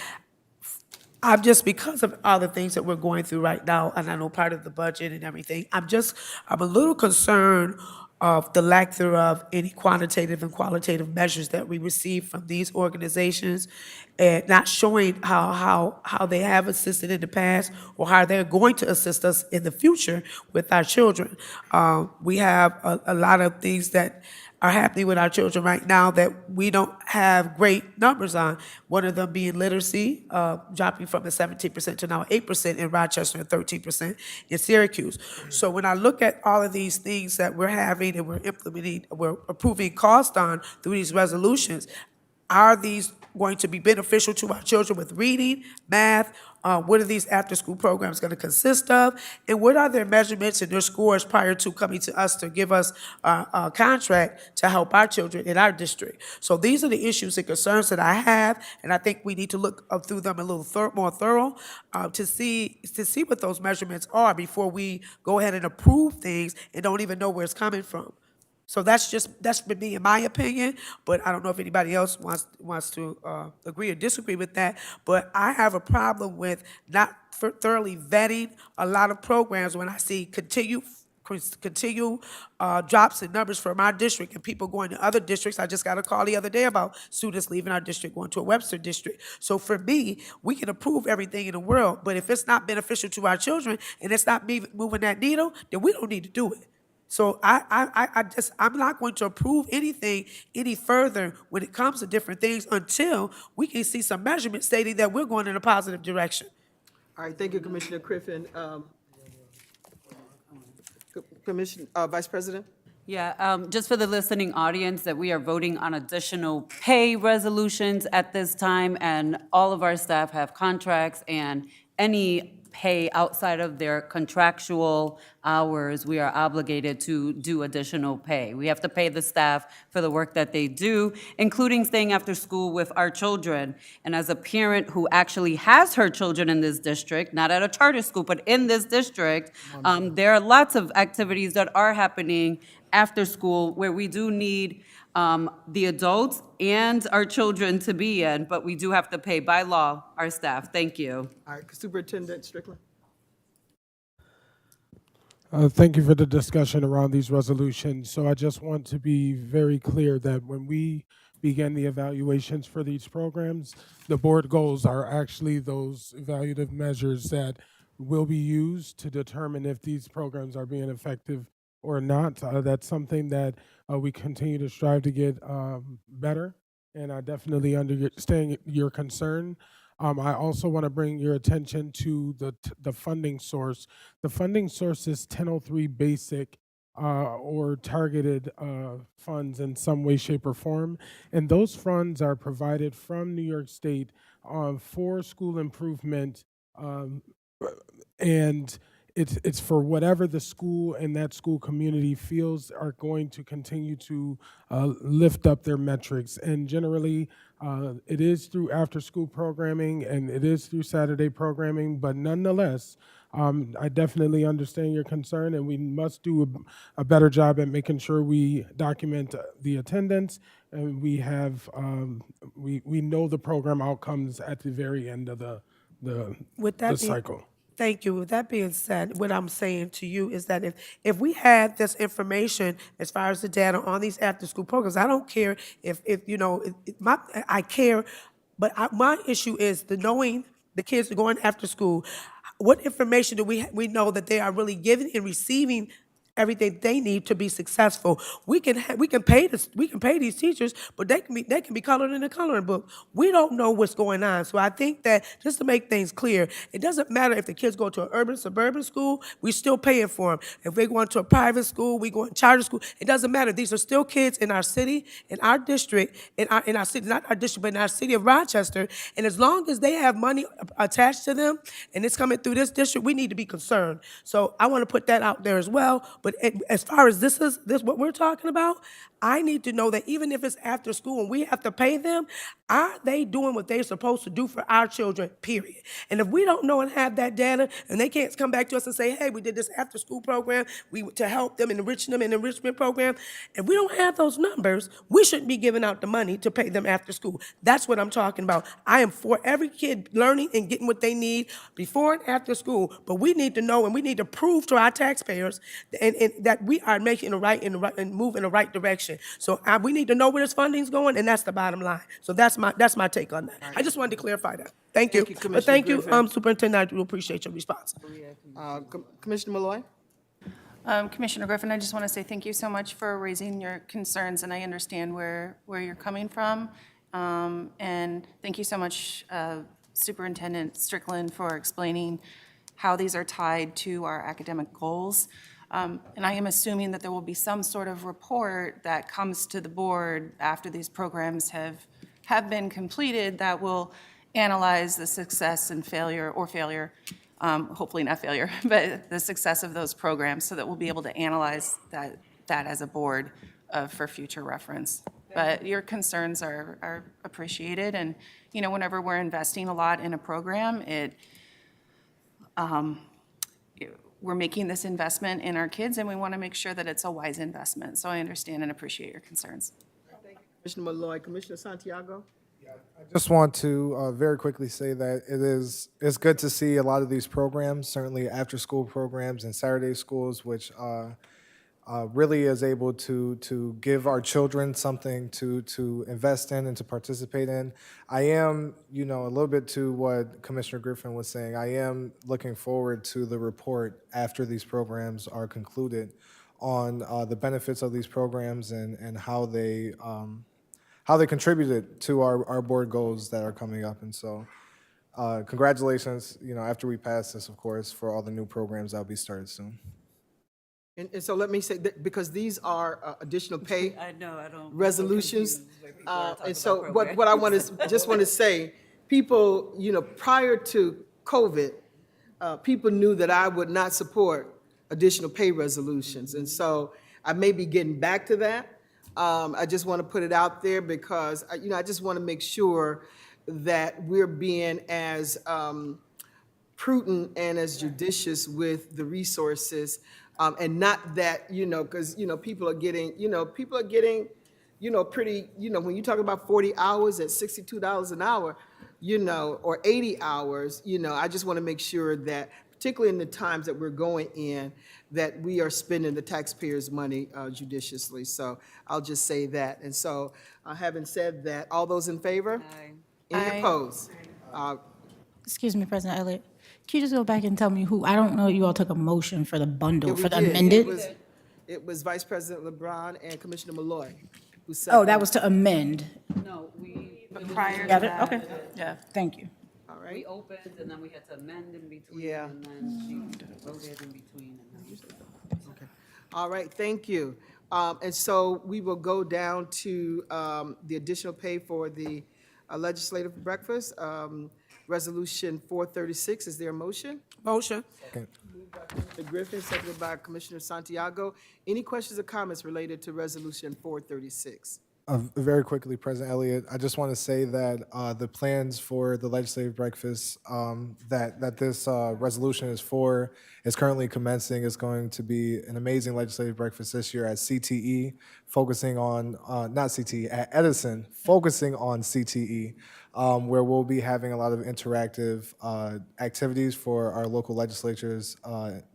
I'm just, because of all the things that we're going through right now, and I know part of the budget and everything, I'm a little concerned of the lack thereof, any quantitative and qualitative measures that we receive from these organizations, and not showing how they have assisted in the past or how they're going to assist us in the future with our children. We have a lot of things that are happening with our children right now that we don't have great numbers on. One of them being literacy, dropping from the 17% to now 8% in Rochester and 13% in Syracuse. So when I look at all of these things that we're having and we're implementing, we're approving cost on through these resolutions, are these going to be beneficial to our children with reading, math? What are these after-school programs going to consist of? And what are their measurements and their scores prior to coming to us to give us a contract to help our children in our district? So these are the issues and concerns that I have, and I think we need to look up through them a little more thorough to see what those measurements are before we go ahead and approve things and don't even know where it's coming from. So that's been me in my opinion, but I don't know if anybody else wants to agree or disagree with that. But I have a problem with not thoroughly vetting a lot of programs when I see continued drops in numbers from our district and people going to other districts. I just got a call the other day about students leaving our district, going to a Webster district. So for me, we can approve everything in the world, but if it's not beneficial to our children and it's not moving that needle, then we don't need to do it. So I'm not going to approve anything any further when it comes to different things until we can see some measurement stating that we're going in a positive direction. All right, thank you, Commissioner Griffin. Vice President? Yeah, just for the listening audience, that we are voting on additional pay resolutions at this time, and all of our staff have contracts, and any pay outside of their contractual hours, we are obligated to do additional pay. We have to pay the staff for the work that they do, including staying after school with our children. And as a parent who actually has her children in this district, not at a charter school, but in this district, there are lots of activities that are happening after school where we do need the adults and our children to be in, but we do have to pay by law our staff. Thank you. All right, Superintendent Strickland? Thank you for the discussion around these resolutions. So I just want to be very clear that when we begin the evaluations for these programs, the board goals are actually those evaluative measures that will be used to determine if these programs are being effective or not. That's something that we continue to strive to get better, and I definitely understand your concern. I also want to bring your attention to the funding source. The funding source is 1003 basic or targeted funds in some way, shape, or form, and those funds are provided from New York State for school improvement, and it's for whatever the school and that school community feels are going to continue to lift up their metrics. And generally, it is through after-school programming and it is through Saturday programming, but nonetheless, I definitely understand your concern, and we must do a better job at making sure we document the attendance, and we have we know the program outcomes at the very end of the cycle. Thank you. With that being said, what I'm saying to you is that if we had this information as far as the data on these after-school programs, I don't care if you know, I care, but my issue is the knowing the kids are going after school. What information do we know that they are really giving and receiving everything they need to be successful? We can pay these teachers, but they can be colored in a coloring book. We don't know what's going on. So I think that just to make things clear, it doesn't matter if the kids go to an urban, suburban school, we're still paying for them. If they go into a private school, we go to charter school, it doesn't matter. These are still kids in our city, in our district, in our city, not our district, but in our city of Rochester. And as long as they have money attached to them and it's coming through this district, we need to be concerned. So I want to put that out there as well. But as far as this what we're talking about, I need to know that even if it's after school and we have to pay them, are they doing what they're supposed to do for our children, period? And if we don't know and have that data, and they can't come back to us and say, hey, we did this after school program to help them and enrich them in the enrichment program, if we don't have those numbers, we shouldn't be giving out the money to pay them after school. That's what I'm talking about. I am for every kid learning and getting what they need before and after school, but we need to know and we need to prove to our taxpayers and and that we are making the right, and move in the right direction. So we need to know where this funding's going, and that's the bottom line. So that's my take on that. I just wanted to clarify that. Thank you. Thank you, But Commissioner thank you, Griffin. Superintendent, I do appreciate your response. Commissioner Malloy? Commissioner Griffin, I just want to say thank you so much for raising your concerns, and I understand where you're coming from. And thank you so much, Superintendent Strickland, for explaining how these are tied to our academic goals. And I am assuming that there will be some sort of report that comes to the board after these programs have been completed that will analyze the success and failure, hopefully not failure, but the success of those programs, so that we'll be able to analyze that as a board for future reference. But your concerns are appreciated, and, you know, whenever we're investing a lot in a program, we're making this investment in our kids, and we want to make sure that it's a wise investment. So I understand and appreciate your concerns. Commissioner Malloy. Commissioner Santiago? I just want to very quickly say that it's good to see a lot of these programs, certainly after-school programs and Saturday schools, which really is able to give our children something to invest in and to participate in. I am, you know, a little bit to what Commissioner Griffin was saying, I am looking forward to the report after these programs are concluded on the benefits of these programs and how they contributed to our board goals that are coming up. And so congratulations, you know, after we pass this, of course, for all the new programs that'll be started soon. And so let me say, that because these are additional pay I know, I don't. resolutions, and so what I want to, just want to say, people, you know, prior to COVID, people knew that I would not support additional pay resolutions. And so I may be getting back to that. I just want to put it out there because, you know, I just want to make sure that we're being as prudent and as judicious with the resources, and not that, you know, because, you know, people are getting, pretty, you know, when you talk about 40 hours at $62 an hour, you know, or 80 hours, you know, I just want to make sure that, particularly in the times that we're going in, that we are spending the taxpayers' money judiciously. So I'll just say that. And so, having said that, all those in favor? Aye. Any opposed? Excuse me, President Elliott. Can you just go back and tell me who, I don't know, you all took a motion for the bundle, Yeah, we for the did. amended? It was Vice President LeBron and Commissioner Malloy who said. Oh, that was to amend. No, we Prior to Got it? that, Okay, yeah. thank you. All right. we opened, and then we had to amend in between. Yeah. And then she voted in between. And then All right, thank you. And so we will go down to the additional pay for the legislative breakfast, Resolution 436. Is there a motion? Motion. Mr. Griffin, seconded by Commissioner Santiago. Any questions or comments related to Resolution 436? Very quickly, President Elliott, I just want to say that the plans for the legislative breakfast that this resolution is for is currently commencing. It's going to be an amazing legislative breakfast this year at CTE, focusing on, not CTE, at Edison, focusing on CTE, where we'll be having a lot of interactive activities for our local legislatures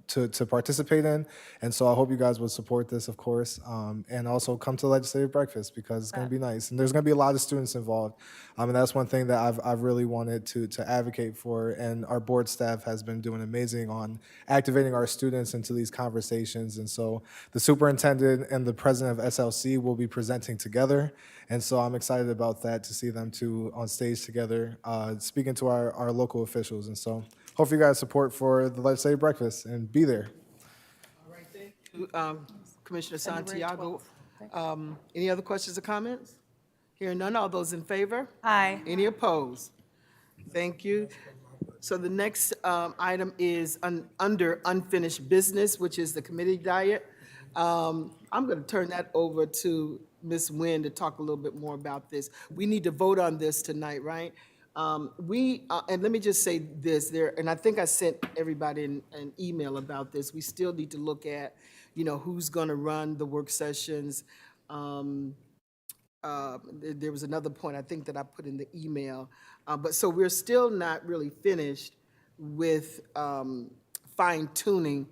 to participate in. And so I hope you guys would support this, of course, and also come to the legislative breakfast because it's going to be nice. And there's going to be a lot of students involved. And that's one thing that I've really wanted to advocate for. And our board staff has been doing amazing on activating our students into these conversations. And so the superintendent and the president of SLC will be presenting together. And so I'm excited about that, to see them two on stage together, speaking to our local officials. And so hope you guys support for the legislative breakfast and be there. All right, thank you, Commissioner Santiago. Any other questions or comments? Hearing none, all those in favor? Aye. Any opposed? Thank you. So the next item is under unfinished business, which is the committee diet. I'm going to turn that over to Ms. Nguyen to talk a little bit more about this. We need to vote on this tonight, right? And let me just say this, and I think I sent everybody an email about this. We still need to look at, you know, who's going to run the work sessions. There was another point I think that I put in the email. But so we're still not really finished with fine tuning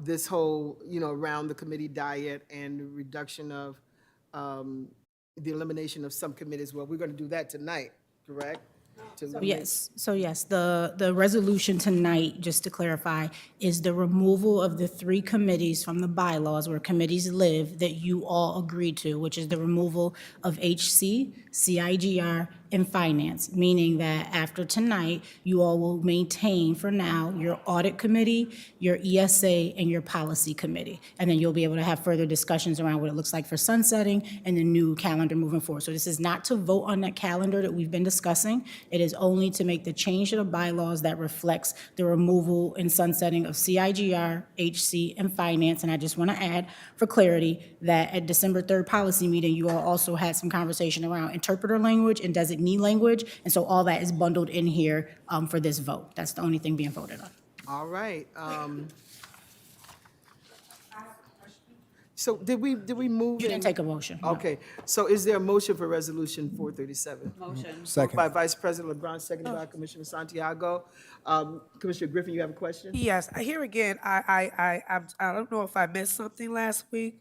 this whole, around the committee diet and the reduction of, the elimination of some committees. Well, we're going to do that tonight, correct? To eliminate- Yes, the resolution tonight, just to clarify, is the removal of the 3 committees from the bylaws where committees live that you all agreed to, which is the removal of HC, CIGR, and Finance, meaning that after tonight, you all will maintain for now your Audit Committee, your ESA, and your Policy Committee. And then you'll be able to have further discussions around what it looks like for sunsetting and the new calendar moving forward. So this is not to vote on that calendar that we've been discussing. It is only to make the change to the bylaws that reflects the removal and sunsetting of CIGR, HC, and Finance. And I just want to add, for clarity, that at December 3rd policy meeting, you all also had some conversation around interpreter language and designee language. And so all that is bundled in here for this vote. That's the only thing being voted on. All right. So did we move? You didn't take a motion. no. Okay, so is there a motion for Resolution 437? Motion. Second. By Vice President LeBron, seconded by Commissioner Santiago. Commissioner Griffin, you have a question? Yes, here again, I don't know if I missed something last week,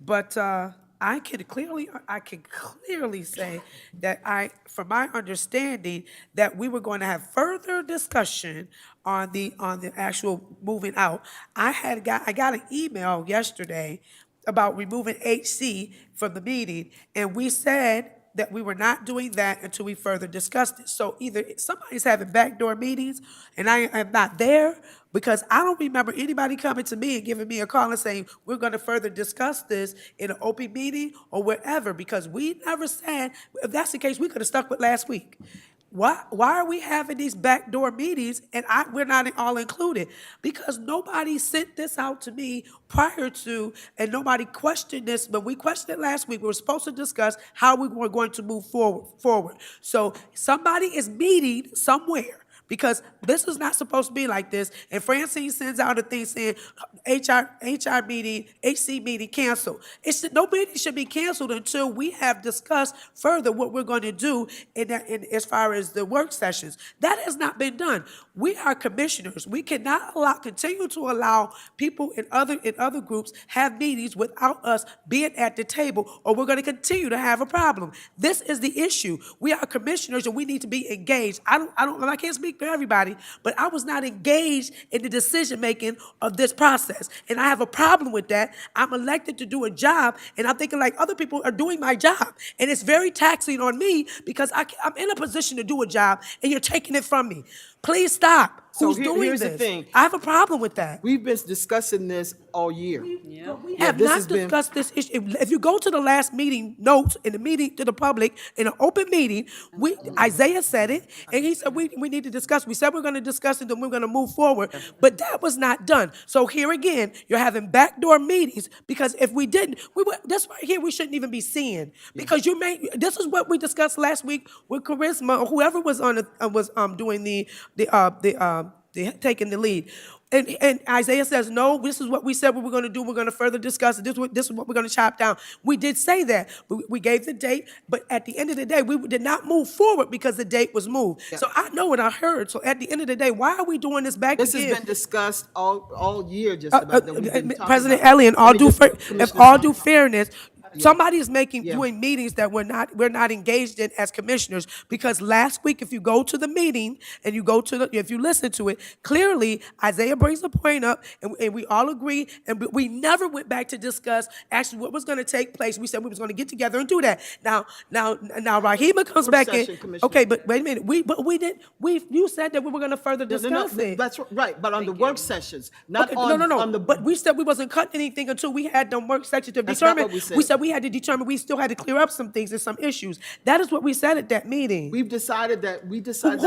but I can clearly say that from my understanding, that we were going to have further discussion on the actual moving out. I got an email yesterday about removing HC from the meeting, and we said that we were not doing that until we further discussed it. So either somebody's having backdoor meetings and I am not there, because I don't remember anybody coming to me and giving me a call and saying, we're going to further discuss this in an open meeting or wherever, because we never said, if that's the case, we could have stuck with last week. Why are we having these backdoor meetings and we're not all included? Because nobody sent this out to me prior to, and nobody questioned this. But we questioned it last week. We were supposed to discuss how we were going to move forward. So somebody is meeting somewhere, because this is not supposed to be like this. And Francine sends out a thing saying HR meeting, HC meeting canceled. No meeting should be canceled until we have discussed further what we're going to do in as far as the work sessions. That has not been done. We are commissioners. We cannot continue to allow people in other groups have meetings without us being at the table, or we're going to continue to have a problem. This is the issue. We are commissioners and we need to be engaged. I can't speak for everybody, but I was not engaged in the decision-making of this process. And I have a problem with that. I'm elected to do a job, and I'm thinking like other people are doing my job. And it's very taxing on me because I'm in a position to do a job, and you're taking it from me. Please stop. So Who's doing here's this? the thing. I have a problem with that. We've been discussing this all year. We have not discussed this issue. If you go to the last meeting notes in the meeting to the public, in an open meeting, Isaiah said it, and he said we need to discuss. We said we're going to discuss it, and we're going to move forward, but that was not done. So here again, you're having backdoor meetings, because if we didn't, this right here we shouldn't even be seeing, because this is what we discussed last week with Charisma, or whoever was doing taking the lead. And Isaiah says, no, this is what we said we were going to do. We're going to further discuss it. This is what we're going to chop down. We did say that. We gave the date, but at the end of the day, we did not move forward because the date was moved. Yeah. So I know what I heard. So at the end of the day, why are we doing this back again? This has been discussed all year, just about. President Elliott, if all due fairness, somebody is doing meetings that we're not engaged in as commissioners, because last week, if you go to the meeting and if you listen to it, clearly Isaiah brings a point up, and we all agree, and we never went back to discuss actually what was going to take place. We said we was going to get together and do that. Now Rahima comes back in. Okay, but wait a minute. You said that we were going to further discuss it. That's right, but on the work sessions, not okay, on no. on the. But we said we wasn't cutting anything until we had them work sessions to That's determine. not what we said. We said we had to determine, we still had to clear up some things and some issues. That is what we said at that meeting. We've decided that, Who decided?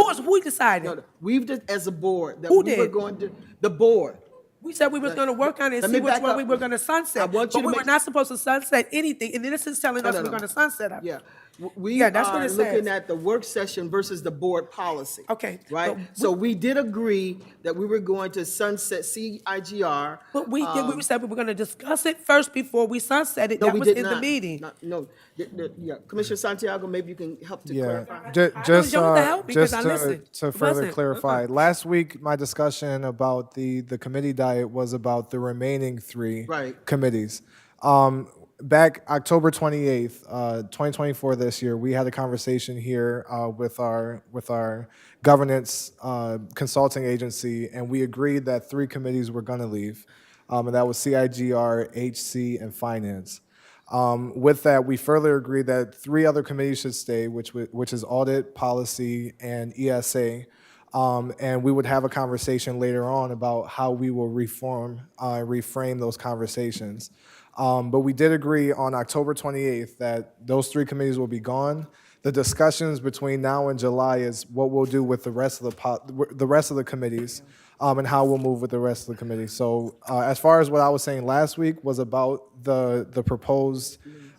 No, we've, as a board, that Who we were did? going to, the board. We said we was going to work on it and Let see me which back one up. we were going to sunset. I want but you to we were make- not supposed to sunset anything, and this is telling us No. we're going to sunset it. Yeah. We Yeah, that's what are it looking says. at the work session versus the board policy. Okay, Right? but So we did agree that we were going to sunset CIGR. But we said we were gonna discuss it first before we sunset it. No, That we was did in the not. meeting. No, yeah, Commissioner Santiago, maybe you can help to Yeah, clarify. just, you to help because just I listened. to It further wasn't. clarify, last week, my discussion about the committee diet was about the remaining three Right. committees. Back October 28th, 2024 this year, we had a conversation here with our governance consulting agency, and we agreed that three committees were going to leave, and that was CIGR, HC, and Finance. With that, we further agreed that three other committees should stay, which is Audit, Policy, and ESA. And we would have a conversation later on about how we will reframe those conversations. But we did agree on October 28th that those three committees will be gone. The discussions between now and July is what we'll do with the rest of the committees, and how we'll move with the rest of the committees. So as far as what I was saying last week was about the proposed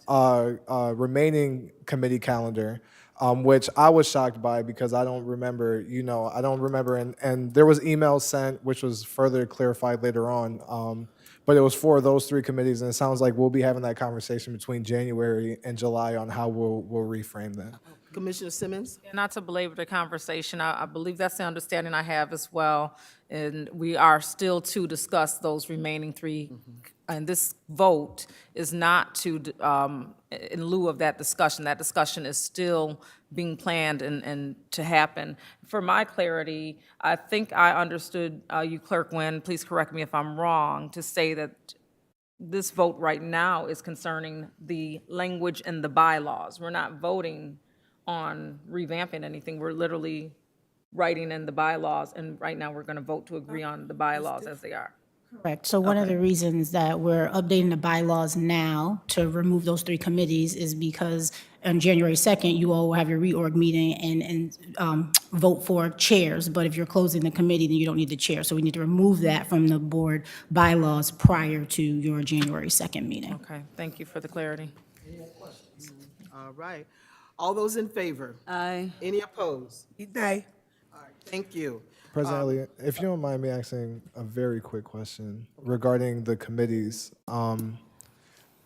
remaining committee calendar, which I was shocked by because I don't remember, and there was emails sent, which was further clarified later on. But it was for those three committees, and it sounds like we'll be having that conversation between January and July on how we'll reframe that. Commissioner Simmons? Not to belabor the conversation, I believe that's the understanding I have as well. And we are still to discuss those remaining three. And this vote is not to, in lieu of that discussion. That discussion is still being planned and to happen. For my clarity, I think I understood you, Clerk Nguyen, please correct me if I'm wrong, to say that this vote right now is concerning the language in the bylaws. We're not voting on revamping anything. We're literally writing in the bylaws, and right now we're going to vote to agree on the bylaws as they are. Correct. So one of the reasons that we're updating the bylaws now to remove those three committees is because on January 2nd, you all will have your reorg meeting and vote for chairs. But if you're closing the committee, then you don't need the chair. So we need to remove that from the board bylaws prior to your January 2nd meeting. Okay, thank you for the clarity. All right. All those in favor? Aye. Any opposed? Nay. All right, thank you. President Elliott, if you don't mind me asking a very quick question regarding the committees.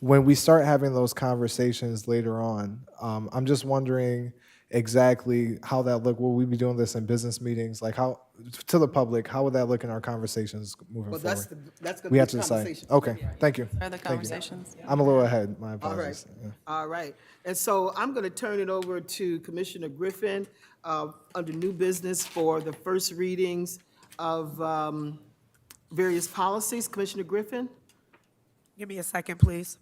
When we start having those conversations later on, I'm just wondering exactly how that look. Will we be doing this in business meetings? Like how, to the public, how would that look in our conversations moving Well, forward? that's going We to have be to decide. conversation. Okay, thank you. Further Thank you. conversations. I'm a little ahead, my All right, apologies. Yeah. all right. And so I'm going to turn it over to Commissioner Griffin under new business for the first readings of various policies. Commissioner Griffin? Give me a second, please.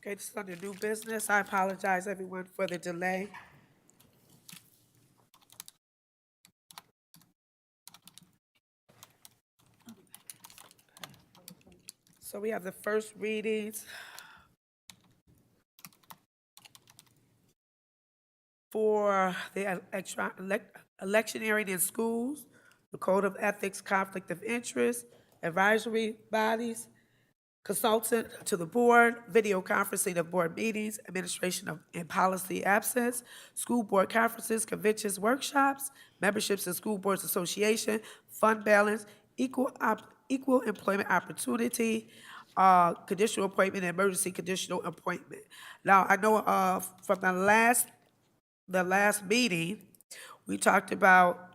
Okay, this is under new business. I apologize, everyone, for the delay. So we have the first readings for the electioneering in schools, the Code of Ethics, Conflict of Interest, advisory bodies, consultant to the board, video conferencing of board meetings, administration of and policy absence, school board conferences, conventions, workshops, memberships in school boards association, fund balance, equal employment opportunity, conditional appointment, and emergency conditional appointment. Now, I know from the last meeting, we talked about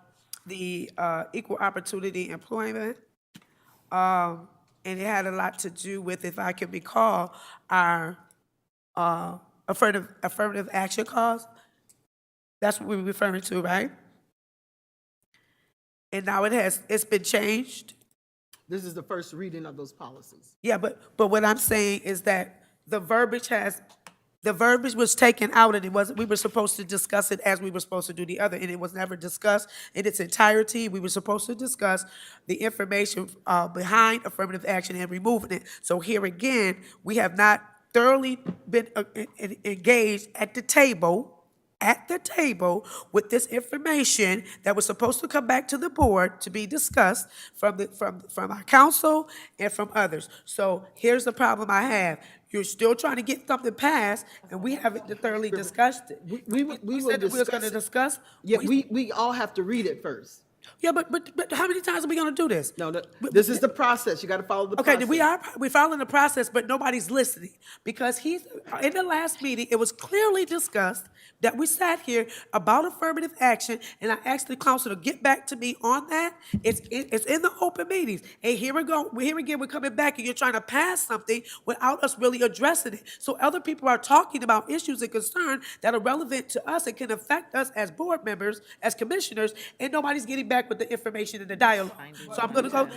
the equal opportunity employment. And it had a lot to do with, if I can recall, our affirmative action calls. That's what we're referring to, right? And now it's been changed. This is the first reading of those policies. Yeah, but what I'm saying is that the verbiage has The verbiage was taken out, and it wasn't, we were supposed to discuss it as we were supposed to do the other, and it was never discussed in its entirety. We were supposed to discuss the information behind affirmative action and removing it. So here again, we have not thoroughly been engaged at the table with this information that was supposed to come back to the board to be discussed from our council and from others. So here's the problem I have. You're still trying to get something passed, and we haven't thoroughly discussed it. We We will said that we were going discuss to it. discuss. Yeah, we all have to read it first. Yeah, but how many times are we going to do this? No, this is the process. You got to follow the Okay, process. we're following the process, but nobody's listening. Because in the last meeting, it was clearly discussed that we sat here about affirmative action, and I asked the council to get back to me on that. It's in the open meetings. And here we go, here again, we're coming back, and you're trying to pass something without us really addressing it. So other people are talking about issues and concerns that are relevant to us and can affect us as board members, as commissioners, and nobody's getting back with the information in the dialogue. So I'm gonna go,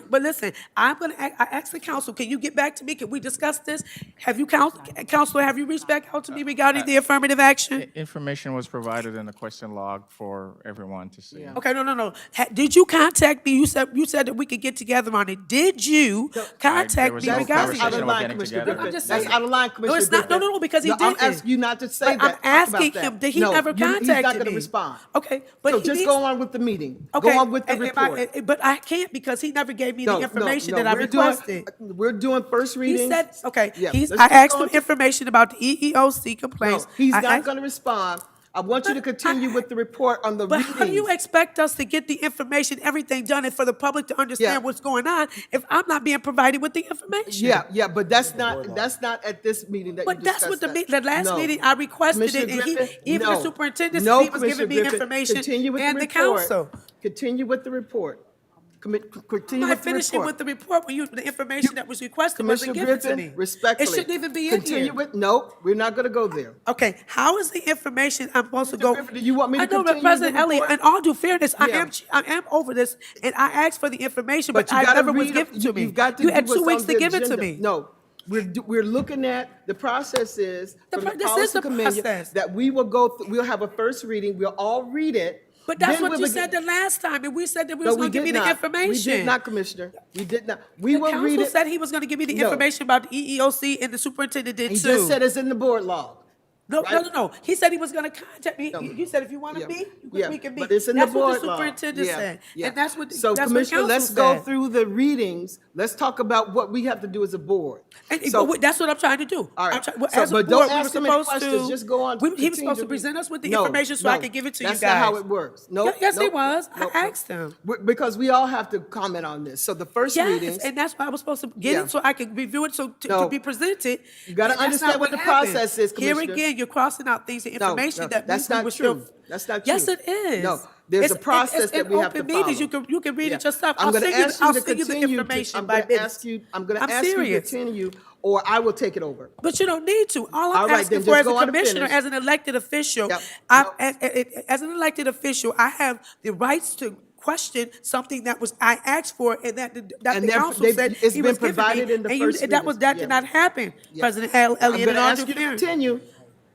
but listen, I asked the council, can you get back to me? Can we discuss this? Have you, Counselor, have you reached back out to me regarding the affirmative action? Information was provided in the question log for everyone to see. Okay, no. Did you contact me? You said that we could get together on it. Did you contact me no regarding conversation Out of about line, getting Commissioner together. Griffin. I'm just That's saying. out of line, No, Commissioner it's not. Griffin. No, because he I'm didn't. asking you not to say But that. I'm Talk about asking that. him that he No, never He's not contacted going to me. respond. Okay, but So he just needs- go on with the meeting. Okay, Go on with the and- report. but I can't because he never gave me the information that I we're doing- requested. We're doing first He reading. said, okay, Yeah, I let's just asked go him on to- information about the EEOC No, complaints. he's I not asked- going to respond. I want you to continue with the report on the But readings. how do you expect us to get the information, everything done, and for the public to understand Yeah. what's going on if I'm not being provided with the information? Yeah, but that's not at this meeting that you But that's what discussed the last No. meeting I requested it, Commissioner and Griffin, even no. the superintendent No, said he was giving Commissioner me Griffin, information continue with and the report. council. Continue with the report. Continue I'm with not the finishing report. with the report when the information that was requested wasn't Commissioner given to Griffin, me. respectfully. It shouldn't even be in Continue here. with, no, we're not going to go there. Okay, how is the information I'm supposed to go? Griffin, do you want me to I know, continue but President the Elliott, report? in all due fairness, Yeah. I am over this, and I asked for the information, But but you I gotta never was read, given to me. you've got to You do had what's 2 weeks on to the give it to agenda. me. No, we're looking at, the process is, The from pro- the this is policy the committee, process. that we will we'll have a first reading, we'll all read it. But that's then what we'll you begin- said the last time, and we said that we No, was going to give me did the not. information. We did not, Commissioner. We did not. We The will read council it. said he was going to give me the No. information about the EEOC, and the superintendent did He too. just said it's in the board log. No, right? no. He said he was going to contact me. No. You said if you want to Yeah. meet, Yeah, we can meet. but it's in That's the what board the law. superintendent Yeah, said, yeah. and that's what So, that's what Commissioner, council let's go said. through the readings. Let's talk about what we have to do as a board. But that's what I'm trying to do. All right. I'm try- So, as a but board, don't ask him any questions. Just go on. He was Continue supposed to read. present us with the No, information so I no, could give it to you guys. That's not how it works. No. Yes, it was. I asked him. Because we all have to comment on this. So the first readings. Yes, and that's why I was supposed to get Yeah. it so I could review it to No. be presented. You gotta And that's understand not what the happened. process is, Here Commissioner. again, you're crossing out things, the information No, that that's we not were true. still. That's not true. Yes, it is. No, there's a process that we have to in open meetings, follow. you can read it Yeah. yourself. I'm I'll going to send ask you I'll to send you the continue. information I'm by going to minutes. ask you. I'm going to I'm ask you to serious. continue, or I will take it over. But you don't need to. All All I'm right, asking then for just as a go on and commissioner, finish. as an elected official, Yep. as an elected official, I have the rights to question something that was I asked for and that the And council said it's he been was giving provided me, in the and first that was readings. that Yeah. did not happen, Yeah. President I'm Elliott. going to in all ask due you to fairness. continue.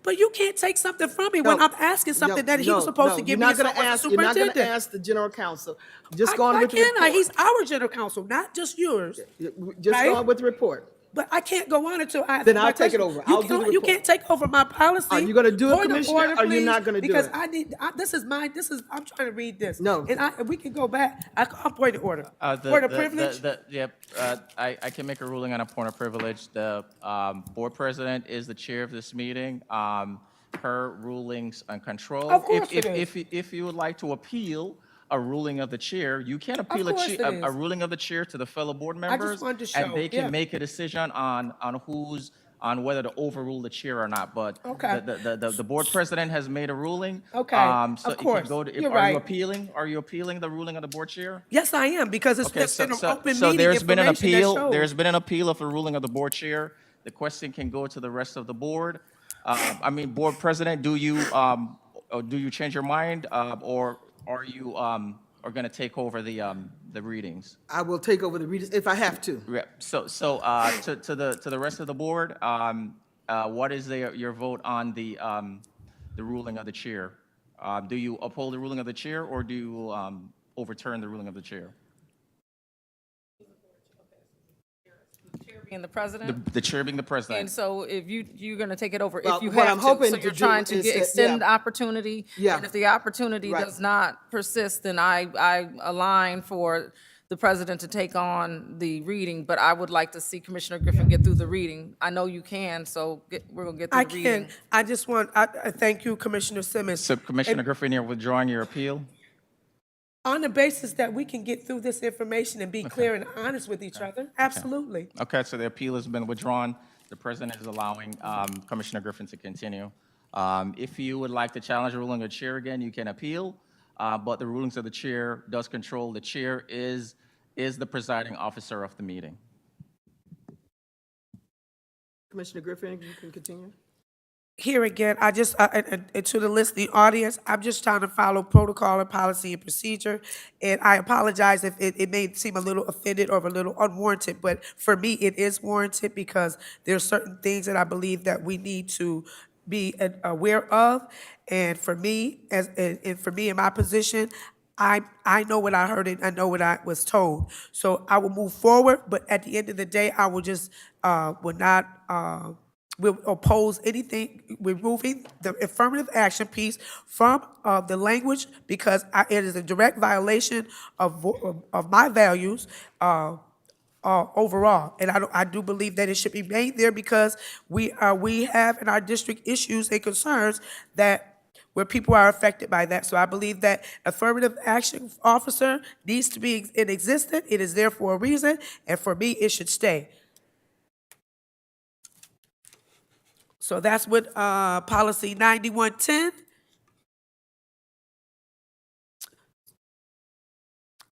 But you can't take something from me when No. I'm asking something that he was supposed to give me You're as not going to a ask. You're not going to superintendent. ask the general counsel. Just go on Why with the can't I? report. He's our general counsel, not just yours. Just right? go on with the report. But I can't go on until I. Then my I'll take it question- over. You I'll do the can't- You report. can't take over my policy. Are you gonna do it, Point of Commissioner, order, or you're please, not gonna do because it? this is mine. I'm trying to read this. No. And we can go back. I'm point of order. The- Point of the- privilege. Yep, I can make a ruling on a point of privilege. The board president is the chair of this meeting. Her rulings on control. Of course it is. If you would like to appeal a ruling of the chair, you can appeal course it is. a ruling of the chair to the fellow board members. wanted to And show, they can yeah. make a decision on whether to overrule the chair or not. But Okay. the board president has made a ruling. Okay, So of it can course. go to- You're Are right. you appealing? Are you appealing the ruling of the board chair? Yes, I am because it's Okay, been an open so meeting. there's been an information that appeal, shows. there's been an appeal of a ruling of the board chair. The question can go to the rest of the board. Board president, do you change your mind, or are you, are gonna take over the readings? I will take over the readings if I have to. Yeah, to the rest of the board, what is your vote on the ruling of the chair? Do you uphold the ruling of the chair, or do you overturn the ruling of the chair? Being the president? The chair being the president. And so if you're going to take it over, Well, if you what have I'm to. hoping So to you're do trying to is that- extend yeah. the opportunity? Yeah. And if the opportunity Right. does not persist, then I align for the president to take on the reading, but I would like to see Commissioner Griffin get through the reading. I know you can, so we're going to get through I the reading. can, I just want, I thank you, Commissioner Simmons. So Commissioner Griffin, you're withdrawing your appeal? On the basis that we can get through this information and be clear and honest with each other, absolutely. Okay, so the appeal has been withdrawn. The president is allowing Commissioner Griffin to continue. If you would like to challenge the ruling of the chair again, you can appeal, but the rulings of the chair does control. The chair is the presiding officer of the meeting. Commissioner Griffin, you can continue. Here again, I just, and to the listening audience, I'm just trying to follow protocol and policy and procedure. And I apologize if it may seem a little offended or a little unwarranted, but for me, it is warranted because there's certain things that I believe that we need to be aware of. And for me, and for me in my position, I know what I heard and I know what I was told. So I will move forward, but at the end of the day, I will just, will not, will oppose anything, removing the affirmative action piece from the language because it is a direct violation of my values overall. And I do believe that it should be made there because we have in our district issues and concerns that where people are affected by that. So I believe that affirmative action officer needs to be in existence. It is there for a reason, and for me, it should stay. So that's what policy 9110.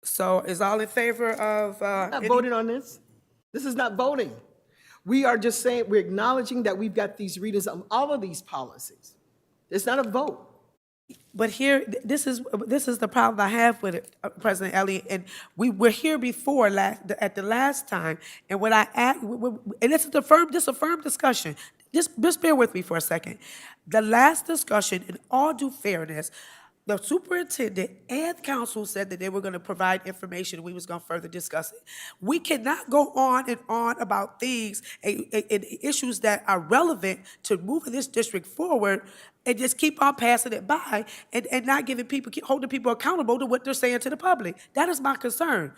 So is all in favor of? Not voting on this. This is not voting. We are just saying, we're acknowledging that we've got these readings on all of these policies. It's not a vote. But here, this is the problem I have with it, President Elliott, and we were here before at the last time, and when I asked, and this is a firm discussion. Just bear with me for a second. The last discussion, in all due fairness, the superintendent and council said that they were going to provide information. We was going to further discuss it. We cannot go on and on about things and issues that are relevant to moving this district forward and just keep on passing it by and not giving people, holding people accountable to what they're saying to the public. That is my concern.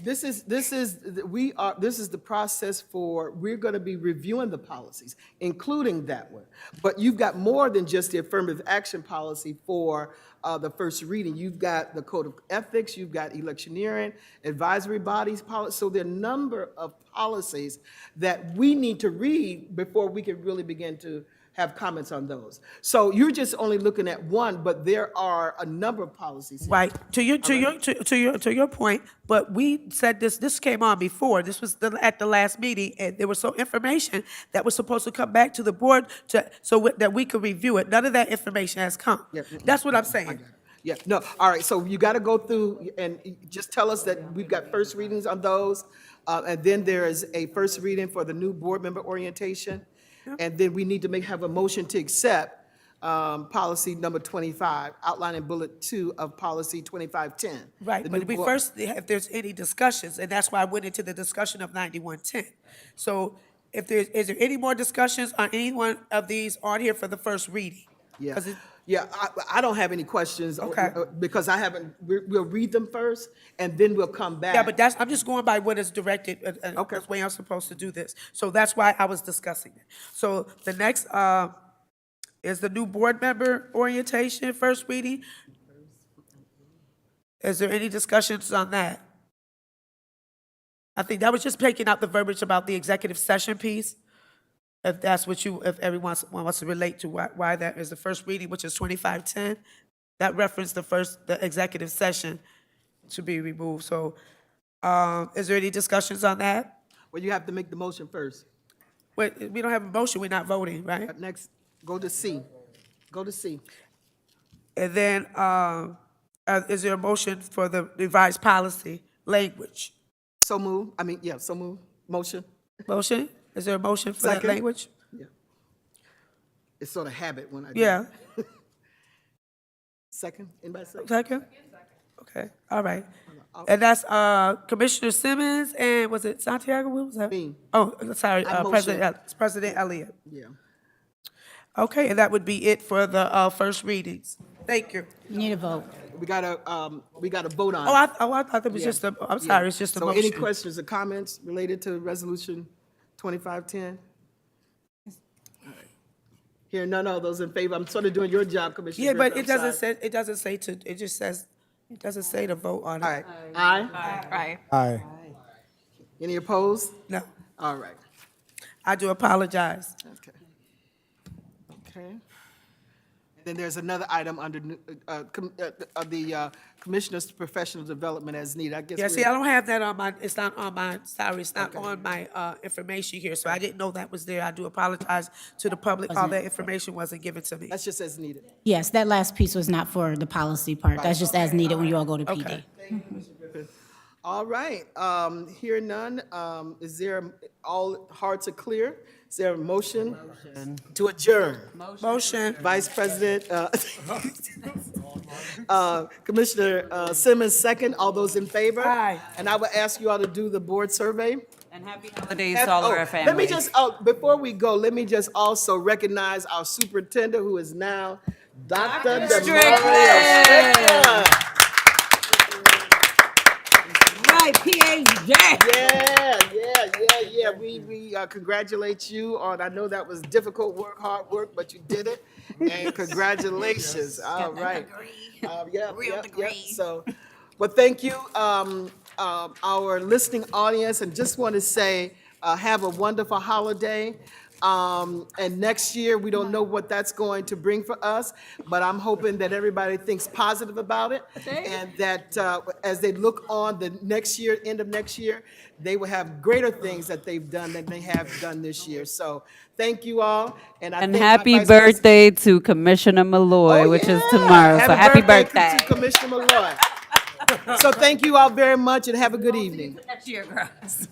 This is the process for, we're going to be reviewing the policies, including that one. But you've got more than just the affirmative action policy for the first reading. You've got the code of ethics, you've got electioneering, advisory bodies policy. So there are a number of policies that we need to read before we can really begin to have comments on those. So you're just only looking at one, but there are a number of policies here. Right, to your point, but we said this came on before, this was at the last meeting, and there was some information that was supposed to come back to the board that we could review it. None of that information has come. Yeah. That's what I'm saying. Yeah, no, all right, so you got to go through and just tell us that we've got first readings on those, and then there is a first reading for the new board member orientation, and then we need to have a motion to accept policy number 25, outlining bullet 2 of policy 2510. Right, The but new we board- first, if there's any discussions, and that's why I went into the discussion of 9110. So is there any more discussions on any one of these on here for the first reading? Yeah, 'Cause I don't have any questions. Okay. Because I haven't, we'll read them first, and then we'll come back. Yeah, but I'm just going by what is directed, and that's the way I'm supposed to do this. So that's why I was discussing it. So the next is the new board member orientation, first reading. Is there any discussions on that? I think that was just taking out the verbiage about the executive session piece. If that's what if everyone wants to relate to why that is the first reading, which is 2510, that referenced the executive session to be removed. So is there any discussions on that? Well, you have to make the motion first. Wait, we don't have a motion, we're not voting, right? Next, go to C. Go to C. And then is there a motion for the revised policy language? So move, so move. Motion. Motion? Is there a motion for that Second. language? Yeah. It's sort of habit when I do. Yeah. Second, anybody second? Second? Okay, all right. And that's Commissioner Simmons and was it Santiago? What was that? Me. Oh, sorry, I President Elliott. Yeah. Okay, and that would be it for the first readings. Thank you. You need a vote. We gotta vote on it. I thought it was just a, I'm sorry, it's just a So motion. any questions or comments related to Resolution 2510? Here, none of those in favor. I'm sort of doing your job, Commissioner. Yeah, but Griffin, it doesn't I'm sorry. say, it doesn't say to, it just says, it doesn't say to vote on it. All right. Aye? Right. Aye. Any opposed? No, All right. I do apologize. Okay. Okay. And then there's another item under the Commissioner's Professional Development as needed. I guess. Yeah, we're- see, I don't have that on my, it's not on my, sorry, it's not on my information here, so I didn't know that was there. I do apologize to the public. All that information wasn't given to me. That's just as needed. Yes, that last piece was not for the policy part. That's just as needed when you all go to PD. Okay. All right, hear none. Is there, all hearts are clear? Is there a motion to adjourn? Motion. Vice President, Commissioner Simmons, second. All those in favor? Aye. And I will ask you all to do the board survey. And happy holidays to all of our families. Let me just, before we go, let me just also recognize our superintendent, who is now Dr. Strickland. Strickland. Right, PhD. Yeah. We congratulate you on, I know that was difficult work, hard work, but you did it. And congratulations. All right. Real degree. So, well, thank you, our listening audience, and just want to say, have a wonderful holiday. And next year, we don't know what that's going to bring for us, but I'm hoping that everybody thinks positive about it. And that as they look on the next year, end of next year, they will have greater things that they've done than they have done this year. So thank you all. And I And thank my happy Vice President- birthday to Commissioner Malloy, Oh, which is yeah. tomorrow. So happy birthday. to Commissioner Malloy. So thank you all very much and have a good evening. Next year, girls.